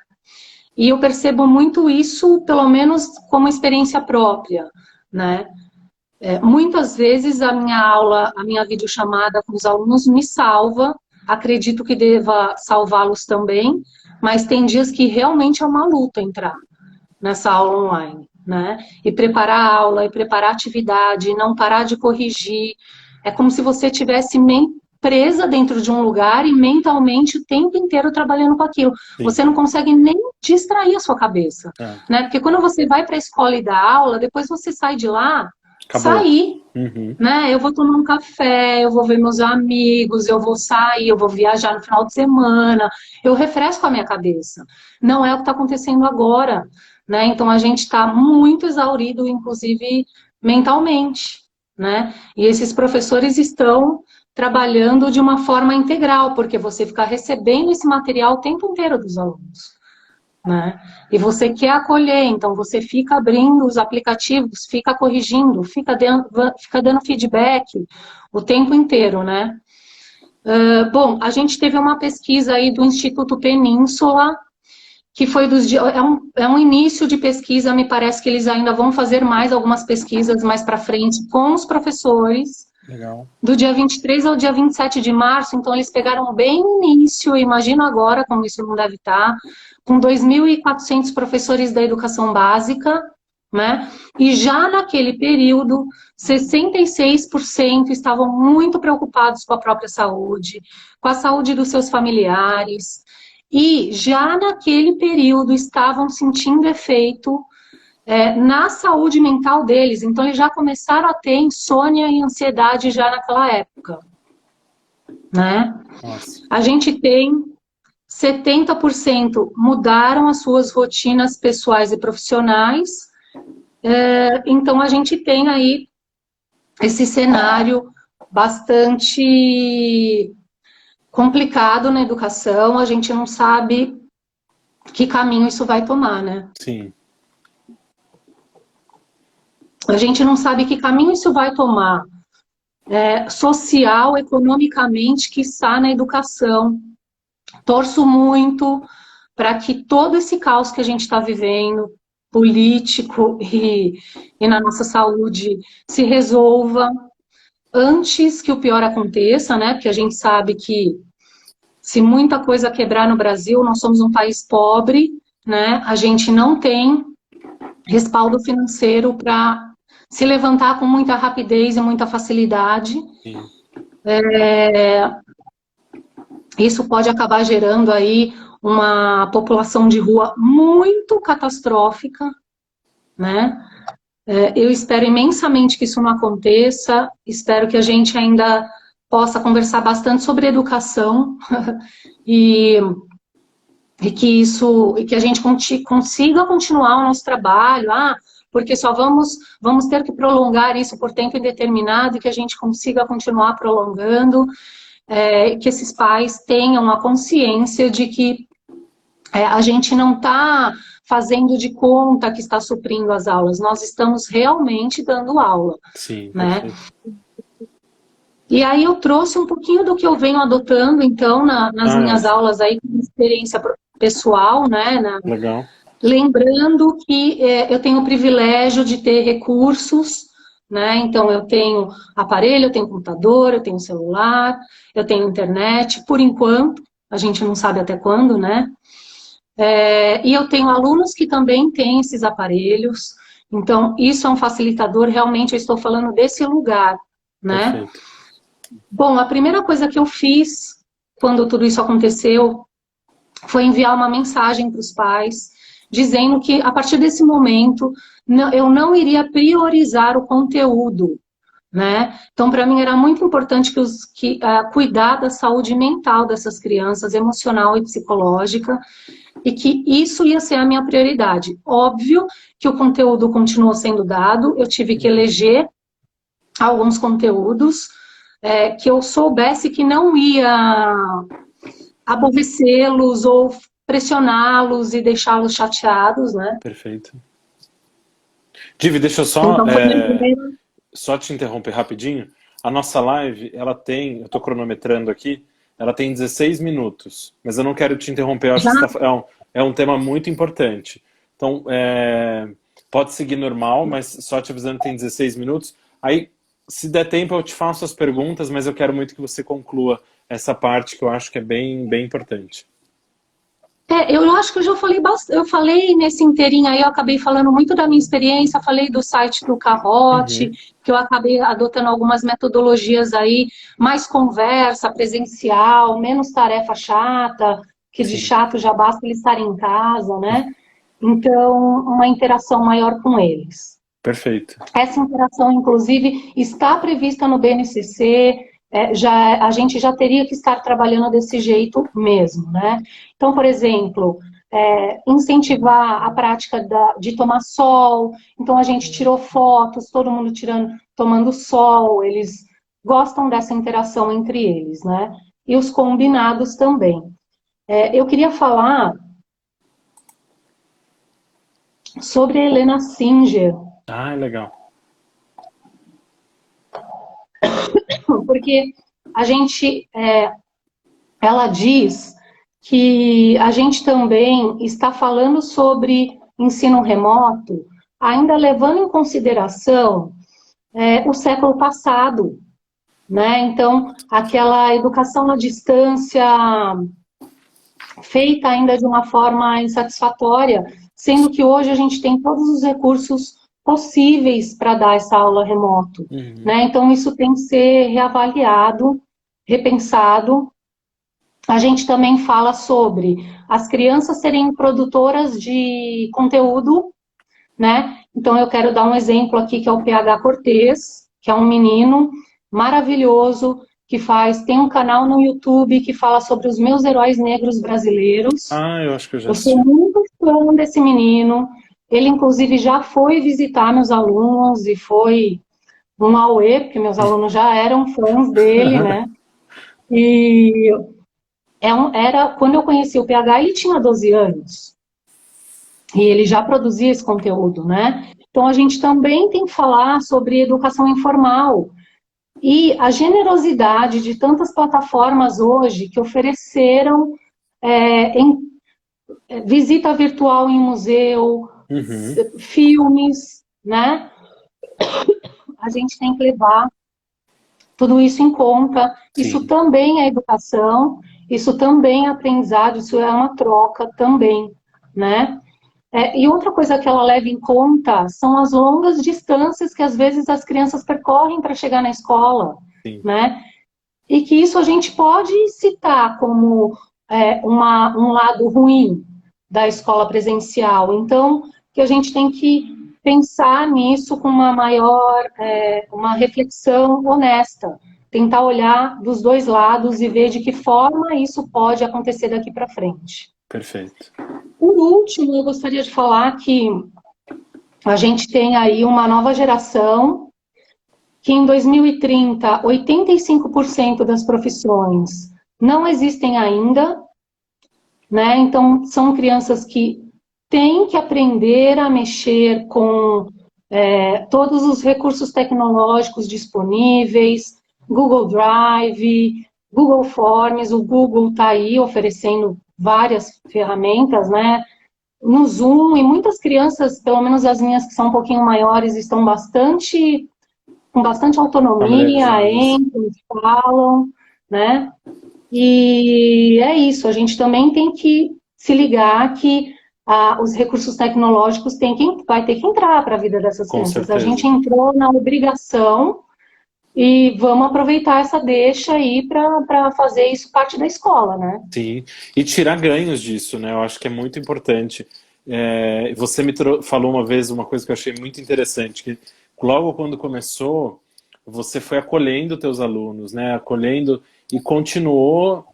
S2: E eu percebo muito isso, pelo menos como experiência própria, né? Muitas vezes a minha aula, a minha videochamada com os alunos me salva, acredito que deva salvá-los também, mas tem dias que realmente é uma luta entrar nessa aula online, né? E preparar a aula, e preparar a atividade, e não parar de corrigir. É como se você tivesse presa dentro de um lugar e mentalmente o tempo inteiro trabalhando com aquilo.
S1: Sim.
S2: Você não consegue nem distrair a sua cabeça,
S1: É.
S2: né? Porque quando você vai para a escola e dá aula, depois você sai de lá,
S1: Acabou.
S2: sair,
S1: Uhum.
S2: né? Eu vou tomar um café, eu vou ver meus amigos, eu vou sair, eu vou viajar no final de semana, eu refresco a minha cabeça. Não é o que está acontecendo agora, né? Então a gente está muito exaurido, inclusive mentalmente, né? E esses professores estão trabalhando de uma forma integral, porque você fica recebendo esse material o tempo inteiro dos alunos, né? E você quer acolher, então você fica abrindo os aplicativos, fica corrigindo, fica dando feedback o tempo inteiro, né? Bom, a gente teve uma pesquisa aí do Instituto Península, que foi é um início de pesquisa, me parece que eles ainda vão fazer mais algumas pesquisas mais para frente com os professores,
S1: Legal.
S2: do dia 23 ao dia 27 de março, então eles pegaram bem no início, imagino agora como isso não deve estar, com 2.400 professores da educação básica, né? E já naquele período, 66% estavam muito preocupados com a própria saúde, com a saúde dos seus familiares, e já naquele período estavam sentindo efeito na saúde mental deles. Então, eles já começaram a ter insônia e ansiedade já naquela época, né?
S1: Nossa.
S2: A gente tem 70% mudaram as suas rotinas pessoais e profissionais. Então, a gente tem aí esse cenário bastante complicado na educação. A gente não sabe que caminho isso vai tomar, né?
S1: Sim.
S2: A gente não sabe que caminho isso vai tomar, social, economicamente, quiçá na educação. Torço muito para que todo esse caos que a gente está vivendo, político e na nossa saúde, se resolva antes que o pior aconteça, né? Porque a gente sabe que se muita coisa quebrar no Brasil, nós somos um país pobre, né? A gente não tem respaldo financeiro para se levantar com muita rapidez e muita facilidade.
S1: Sim.
S2: Isso pode acabar gerando aí uma população de rua muito catastrófica, né? Eu espero imensamente que isso não aconteça, espero que a gente ainda possa conversar bastante sobre educação e que a gente consiga continuar o nosso trabalho, porque só vamos ter que prolongar isso por tempo indeterminado e que a gente consiga continuar prolongando, que esses pais tenham a consciência de que a gente não está fazendo de conta que está suprindo as aulas, nós estamos realmente dando aula.
S1: Sim,
S2: Né?
S1: perfeito.
S2: E aí eu trouxe um pouquinho do que eu venho adotando, então, nas minhas aulas aí, com experiência pessoal, né?
S1: Legal.
S2: Lembrando que eu tenho o privilégio de ter recursos, né? Então, eu tenho aparelho, eu tenho computador, eu tenho celular, eu tenho internet, por enquanto, a gente não sabe até quando, né? E eu tenho alunos que também têm esses aparelhos, então, isso é um facilitador, realmente eu estou falando desse lugar, né?
S1: Perfeito.
S2: Bom, a primeira coisa que eu fiz quando tudo isso aconteceu foi enviar uma mensagem para os pais, dizendo que a partir desse momento eu não iria priorizar o conteúdo, né? Então, para mim era muito importante cuidar da saúde mental dessas crianças, emocional e psicológica, e que isso ia ser a minha prioridade. Óbvio que o conteúdo continuou sendo dado, eu tive que eleger alguns conteúdos que eu soubesse que não ia aborrecê-los ou pressioná-los e deixá-los chateados, né?
S1: Perfeito. Divi, deixa eu só,
S2: Então, foi minha primeira...
S1: só te interromper rapidinho. A nossa live, ela tem, eu estou cronometrando aqui, ela tem 16 minutos, mas eu não quero te interromper, eu acho
S2: Já?
S1: que é um tema muito importante. Então, pode seguir normal, mas só te avisando que tem 16 minutos. Aí, se der tempo, eu te faço as perguntas, mas eu quero muito que você conclua essa parte que eu acho que é bem, bem importante.
S2: Eu acho que eu já falei bastante, eu falei nesse inteirinho aí, eu acabei falando muito da minha experiência, falei do site do Kahoot, que eu acabei adotando algumas metodologias aí, mais conversa, presencial, menos tarefa chata, que de
S1: Sim.
S2: chato já basta eles estarem em casa, né? Então, uma interação maior com eles.
S1: Perfeito.
S2: Essa interação, inclusive, está prevista no BNCC, a gente já teria que estar trabalhando desse jeito mesmo, né? Então, por exemplo, incentivar a prática de tomar sol. Então, a gente tirou fotos, todo mundo tomando sol, eles gostam dessa interação entre eles, né? E os combinados também. Eu queria falar sobre a Helena Singer,
S1: Ah, legal.
S2: porque a gente, ela diz que a gente também está falando sobre ensino remoto, ainda levando em consideração o século passado, né? Então, aquela educação à distância feita ainda de uma forma insatisfatória, sendo que hoje a gente tem todos os recursos possíveis para dar essa aula remoto,
S1: Uhum.
S2: né? Então, isso tem que ser reavaliado, repensado. A gente também fala sobre as crianças serem produtoras de conteúdo, né? Então, eu quero dar um exemplo aqui, que é o PH Cortez, que é um menino maravilhoso, tem um canal no YouTube que fala sobre os meus heróis negros brasileiros.
S1: Ah, eu acho que eu já
S2: Eu sou
S1: assisti.
S2: muito fã desse menino. Ele, inclusive, já foi visitar meus alunos e foi um auê, porque meus alunos já eram fãs dele, né? E quando eu conheci o PH, ele tinha 12 anos. E ele já produzia esse conteúdo, né? Então, a gente também tem que falar sobre educação informal e a generosidade de tantas plataformas hoje que ofereceram visita virtual em museu,
S1: Uhum.
S2: filmes, né? A gente tem que levar tudo isso em conta. Isso
S1: Sim.
S2: também é educação, isso também é aprendizado, isso é uma troca também, né? E outra coisa que ela leva em conta são as longas distâncias que às vezes as crianças percorrem para chegar na escola,
S1: Sim.
S2: né? E que isso a gente pode citar como um lado ruim da escola presencial. Então, que a gente tem que pensar nisso com uma reflexão honesta, tentar olhar dos dois lados e ver de que forma isso pode acontecer daqui para frente.
S1: Perfeito.
S2: Por último, eu gostaria de falar que a gente tem aí uma nova geração que em 2030, 85% das profissões não existem ainda, né? Então, são crianças que têm que aprender a mexer com todos os recursos tecnológicos disponíveis, Google Drive, Google Forms, o Google está aí oferecendo várias ferramentas, né? No Zoom, e muitas crianças, pelo menos as minhas que são um pouquinho maiores, estão com bastante autonomia,
S1: Familiarizadas.
S2: entram, falam, né? E é isso, a gente também tem que se ligar que os recursos tecnológicos vai ter que entrar para a vida dessas
S1: Com
S2: crianças. A gente
S1: certeza.
S2: entrou na obrigação e vamos aproveitar essa deixa aí para fazer isso parte da escola, né?
S1: Sim. E tirar ganhos disso, né? Eu acho que é muito importante. Você falou uma vez uma coisa que eu achei muito interessante, que logo quando começou, você foi acolhendo teus alunos, né? Acolhendo e continuou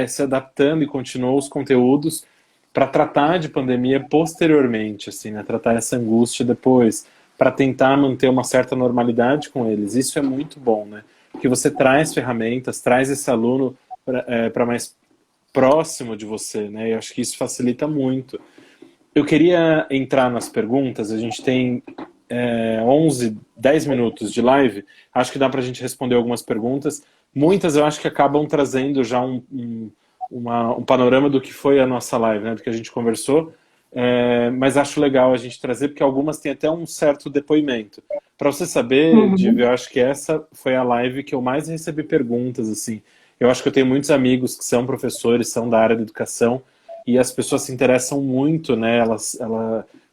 S1: se adaptando e continuou os conteúdos para tratar de pandemia posteriormente, assim, né? Tratar essa angústia depois, para tentar manter uma certa normalidade com eles. Isso é muito bom, né? Porque você traz ferramentas, traz esse aluno para mais próximo de você, né? E acho que isso facilita muito. Eu queria entrar nas perguntas, a gente tem 11, 10 minutos de live, acho que dá para a gente responder algumas perguntas. Muitas eu acho que acabam trazendo já um panorama do que foi a nossa live, né? Do que a gente conversou, mas acho legal a gente trazer, porque algumas têm até um certo depoimento. Para você saber, Div,
S2: Uhum.
S1: eu acho que essa foi a live que eu mais recebi perguntas, assim. Eu acho que eu tenho muitos amigos que são professores, são da área da educação, e as pessoas se interessam muito, né?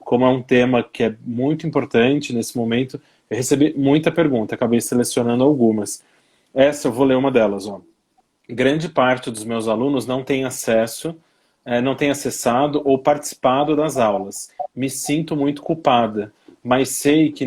S1: Como é um tema que é muito importante nesse momento, eu recebi muita pergunta, acabei selecionando algumas. Essa eu vou ler uma delas, ó. Grande parte dos meus alunos não tem acesso, não tem acessado ou participado das aulas. Me sinto muito culpada. mas sei que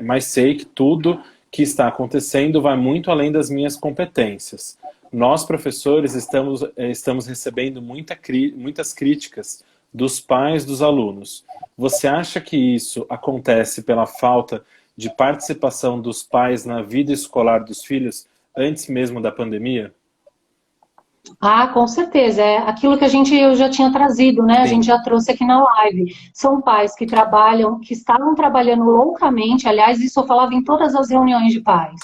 S1: mas sei que tudo que está acontecendo vai muito além das minhas competências. Nós, professores, estamos recebendo muitas críticas dos pais dos alunos. Você acha que isso acontece pela falta de participação dos pais na vida escolar dos filhos antes mesmo da pandemia?
S2: Ah, com certeza. É aquilo que eu já tinha trazido, né? A gente
S1: Sim,
S2: já trouxe aqui na live. São pais que trabalham, que estavam trabalhando loucamente. Aliás, isso eu falava em todas as reuniões de pais,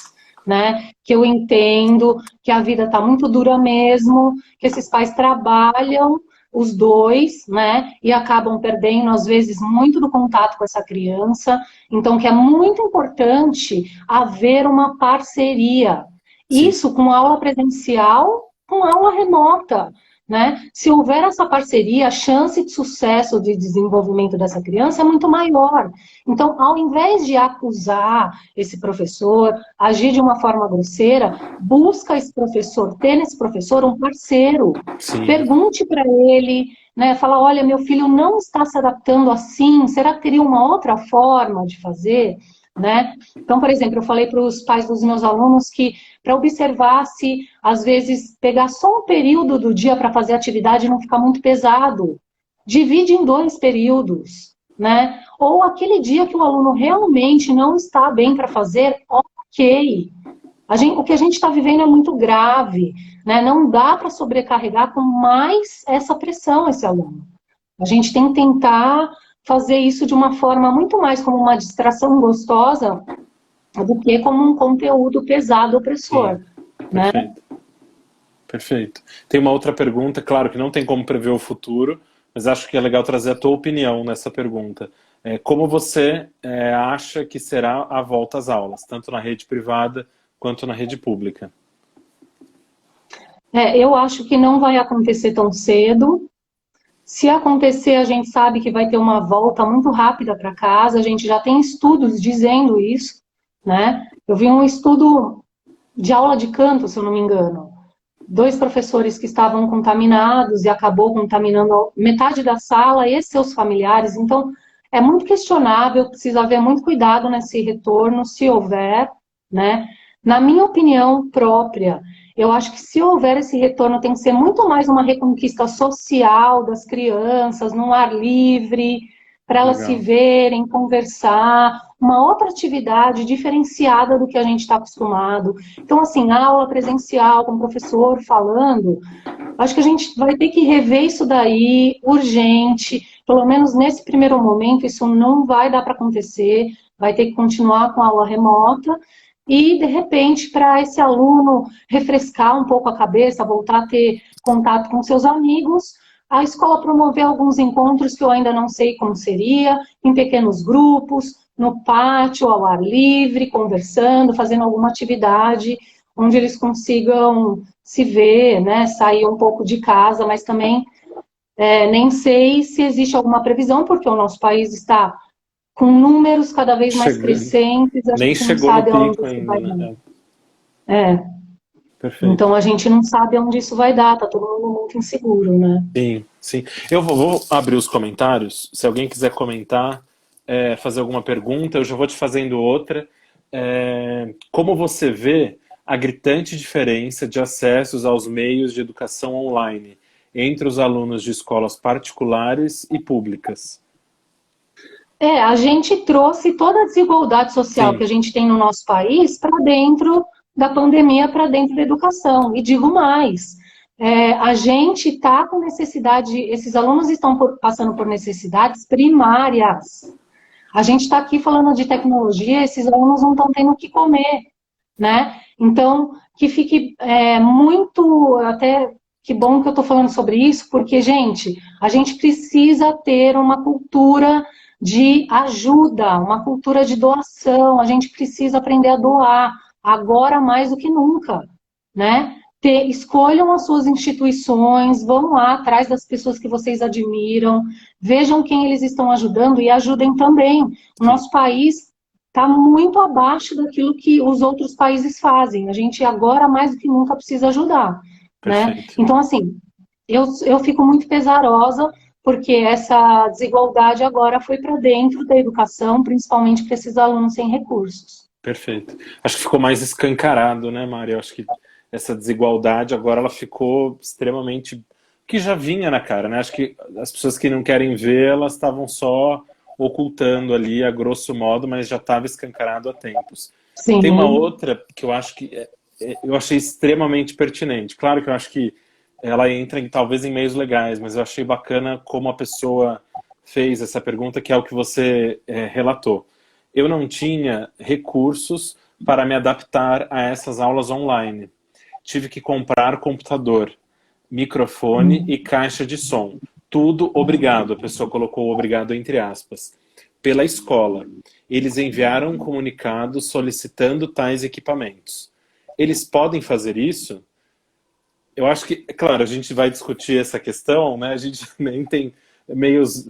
S2: né? Que eu entendo que a vida está muito dura mesmo, que esses pais trabalham os dois, né? E acabam perdendo, às vezes, muito do contato com essa criança. Então, que é muito importante haver uma parceria.
S1: sim,
S2: Isso com aula presencial, com aula remota, né? Se houver essa parceria, a chance de sucesso de desenvolvimento dessa criança é muito maior. Então, ao invés de acusar esse professor, agir de uma forma grosseira, busca esse professor, ter nesse professor um parceiro.
S1: sim,
S2: Pergunte para ele, né? Fala, olha, meu filho não está se adaptando assim, será que teria uma outra forma de fazer? Né? Então, por exemplo, eu falei para os pais dos meus alunos que para observar se, às vezes, pegar só um período do dia para fazer atividade e não ficar muito pesado. Divide em 2 períodos, né? Ou aquele dia que o aluno realmente não está bem para fazer, ok. O que a gente está vivendo é muito grave, né? Não dá para sobrecarregar com mais essa pressão esse aluno. A gente tem que tentar fazer isso de uma forma muito mais como uma distração gostosa do que como um conteúdo pesado
S1: sim.
S2: opressor, né?
S1: Perfeito. Perfeito. Tem uma outra pergunta, claro que não tem como prever o futuro, mas acho que é legal trazer a tua opinião nessa pergunta. Como você acha que será a volta às aulas, tanto na rede privada quanto na rede pública?
S2: Eu acho que não vai acontecer tão cedo. Se acontecer, a gente sabe que vai ter uma volta muito rápida para casa. A gente já tem estudos dizendo isso, né? Eu vi um estudo de aula de canto, se eu não me engano. 2 professores que estavam contaminados e acabou contaminando metade da sala e seus familiares. Então, é muito questionável, precisa haver muito cuidado nesse retorno, se houver, né? Na minha opinião própria, eu acho que se houver esse retorno, tem que ser muito mais uma reconquista social das crianças, no ar livre, para elas se
S1: Legal.
S2: verem, conversar, uma outra atividade diferenciada do que a gente está acostumado. Então, assim, aula presencial com o professor falando, acho que a gente vai ter que rever isso daí, urgente, pelo menos nesse primeiro momento, isso não vai dar para acontecer, vai ter que continuar com a aula remota, e, de repente, para esse aluno refrescar um pouco a cabeça, voltar a ter contato com seus amigos, a escola promover alguns encontros que eu ainda não sei como seria, em pequenos grupos, no pátio, ao ar livre, conversando, fazendo alguma atividade onde eles consigam se ver, né, sair um pouco de casa, mas também nem sei se existe alguma previsão, porque o nosso país está com números cada vez mais
S1: Chegando.
S2: crescentes, a
S1: Nem
S2: gente não
S1: chegou no
S2: sabe aonde
S1: pico
S2: isso
S1: ainda,
S2: vai
S1: né?
S2: dar. É,
S1: Perfeito.
S2: então a gente não sabe aonde isso vai dar, tá todo mundo muito inseguro, né?
S1: Sim, sim. Eu vou abrir os comentários. Se alguém quiser comentar, fazer alguma pergunta, eu já vou te fazendo outra. Como você vê a gritante diferença de acessos aos meios de educação online entre os alunos de escolas particulares e públicas?
S2: A gente trouxe toda a desigualdade social que
S1: Sim,
S2: a gente tem no nosso país para dentro da pandemia, para dentro da educação. E digo mais, a gente está com necessidade, esses alunos estão passando por necessidades primárias. A gente está aqui falando de tecnologia, esses alunos não estão tendo o que comer, né? Então, que fique muito, até que bom que eu estou falando sobre isso, porque, gente, a gente precisa ter uma cultura de ajuda, uma cultura de doação, a gente precisa aprender a doar, agora mais do que nunca, né? Escolham as suas instituições, vão lá atrás das pessoas que vocês admiram, vejam quem eles estão ajudando e ajudem também. O
S1: sim,
S2: nosso país está muito abaixo daquilo que os outros países fazem. A gente agora, mais do que nunca, precisa ajudar, né?
S1: perfeito.
S2: Então, assim, eu fico muito pesarosa, porque essa desigualdade agora foi para dentro da educação, principalmente para esses alunos sem recursos.
S1: Perfeito. Acho que ficou mais escancarado, né, Mari? Eu acho que essa desigualdade agora ela ficou extremamente... que já vinha na cara, né? Acho que as pessoas que não querem ver, elas estavam só ocultando ali, a grosso modo, mas já estava escancarado há tempos. Tem uma
S2: Sim.
S1: outra que eu acho que eu achei extremamente pertinente. Claro que eu acho que ela entra talvez em meios legais, mas eu achei bacana como a pessoa fez essa pergunta, que é o que você relatou. Eu não tinha recursos para me adaptar a essas aulas online. Tive que comprar computador, microfone e caixa de som. Tudo obrigado, a pessoa colocou obrigado entre aspas, pela escola. Eles enviaram um comunicado solicitando tais equipamentos. Eles podem fazer isso? Eu acho que, claro, a gente vai discutir essa questão, né? A gente nem tem meios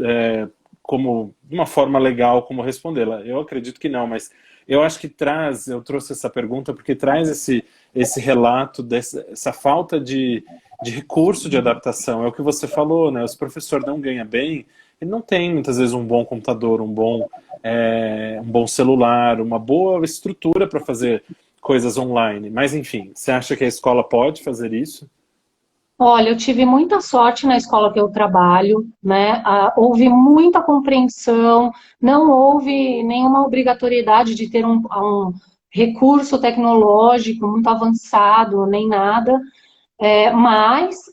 S1: como uma forma legal como respondê-la. Eu acredito que não, mas eu acho que eu trouxe essa pergunta porque traz esse relato dessa falta de recurso de adaptação. É o que você falou, né? Se o professor não ganha bem, ele não tem muitas vezes um bom computador, um bom celular, uma boa estrutura para fazer coisas online. Mas enfim, você acha que a escola pode fazer isso?
S2: Olha, eu tive muita sorte na escola que eu trabalho, né? Houve muita compreensão, não houve nenhuma obrigatoriedade de ter um recurso tecnológico muito avançado, nem nada. Mas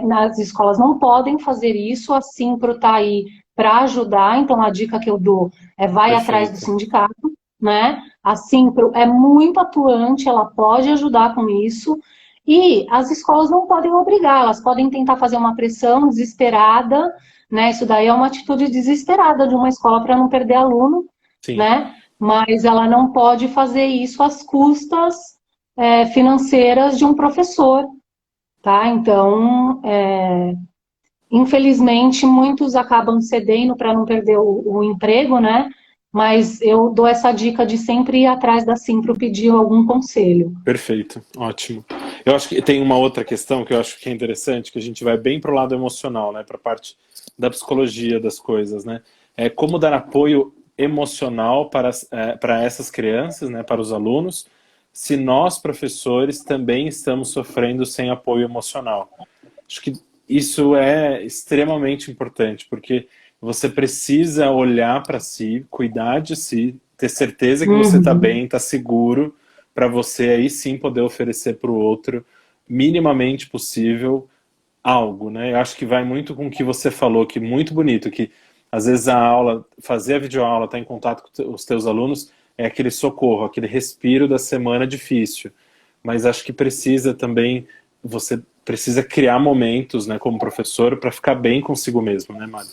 S2: nas escolas não podem fazer isso, a Simpro está aí para ajudar, então a dica que eu dou é vai atrás do
S1: Perfeito.
S2: sindicato, né? A Simpro é muito atuante, ela pode ajudar com isso, e as escolas não podem obrigar, elas podem tentar fazer uma pressão desesperada, né? Isso daí é uma atitude desesperada de uma escola para não perder aluno,
S1: Sim,
S2: né? Mas ela não pode fazer isso às custas financeiras de um professor, tá? Então, infelizmente, muitos acabam cedendo para não perder o emprego, né? Mas eu dou essa dica de sempre ir atrás da Simpro pedir algum conselho.
S1: perfeito, ótimo. Eu acho que tem uma outra questão que eu acho que é interessante, que a gente vai bem para o lado emocional, né, para a parte da psicologia das coisas, né? É como dar apoio emocional para essas crianças, né, para os alunos, se nós, professores, também estamos sofrendo sem apoio emocional. Acho que isso é extremamente importante, porque você precisa olhar para si, cuidar de si, ter certeza que você está
S2: Uhum.
S1: bem, está seguro, para você aí sim poder oferecer para o outro, minimamente possível, algo, né? Eu acho que vai muito com o que você falou, que muito bonito, que às vezes a aula, fazer a videoaula, estar em contato com os teus alunos, é aquele socorro, aquele respiro da semana difícil. Mas acho que precisa também, você precisa criar momentos, né, como professor, para ficar bem consigo mesmo, né, Mário?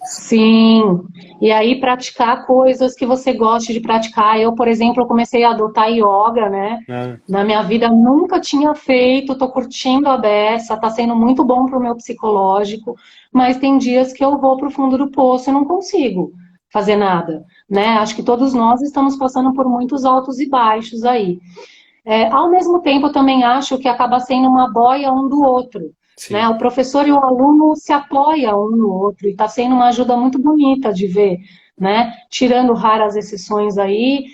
S2: Sim, e aí praticar coisas que você goste de praticar. Eu, por exemplo, comecei a adotar yoga, né?
S1: Ah,
S2: Na minha vida nunca tinha feito, tô curtindo a beça, tá sendo muito bom pro meu psicológico, mas tem dias que eu vou pro fundo do poço e não consigo fazer nada, né? Acho que todos nós estamos passando por muitos altos e baixos aí. Ao mesmo tempo, eu também acho que acaba sendo uma boia um do outro, né?
S1: sim,
S2: O professor e o aluno se apoiam um no outro e está sendo uma ajuda muito bonita de ver, né? Tirando raras exceções aí,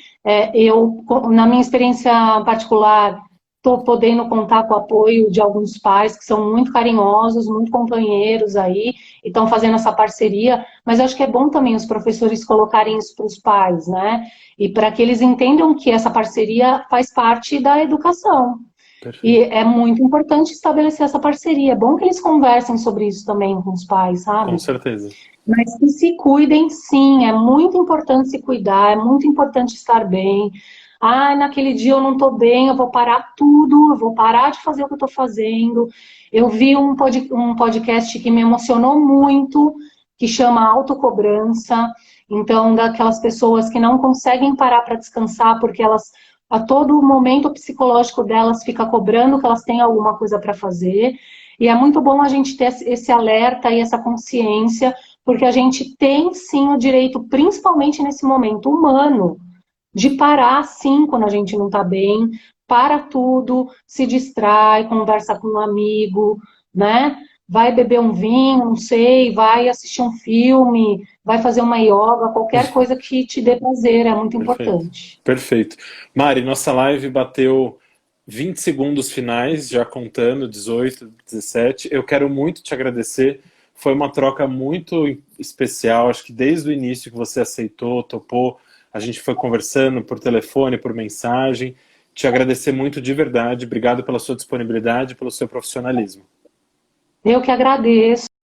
S2: na minha experiência particular, estou podendo contar com o apoio de alguns pais que são muito carinhosos, muito companheiros aí, e estão fazendo essa parceria, mas eu acho que é bom também os professores colocarem isso para os pais, né? E para que eles entendam que essa parceria faz parte da educação. E
S1: perfeito.
S2: é muito importante estabelecer essa parceria. É bom que eles conversem sobre isso também com os pais,
S1: Com
S2: sabe?
S1: certeza.
S2: Mas que se cuidem, sim. É muito importante se cuidar, é muito importante estar bem. Ah, naquele dia eu não estou bem, eu vou parar tudo, eu vou parar de fazer o que eu estou fazendo. Eu vi um podcast que me emocionou muito, que chama Autocobrança. Então, daquelas pessoas que não conseguem parar para descansar, porque elas, a todo momento, o psicológico delas fica cobrando que elas têm alguma coisa para fazer. E é muito bom a gente ter esse alerta e essa consciência, porque a gente tem sim o direito, principalmente nesse momento humano, de parar sim quando a gente não está bem, para tudo, se distrai, conversa com um amigo, né? vai beber um vinho, não sei, vai assistir um filme, vai fazer uma yoga, qualquer coisa que te dê prazer, é muito
S1: Perfeito.
S2: importante.
S1: Perfeito. Mari, nossa live bateu 20 segundos finais, já contando, 18, 17. Eu quero muito te agradecer. Foi uma troca muito especial. Acho que desde o início que você aceitou, topou, a gente foi conversando por telefone, por mensagem. Te agradecer muito de verdade. Obrigado pela sua disponibilidade, pelo seu profissionalismo.
S2: Eu que agradeço.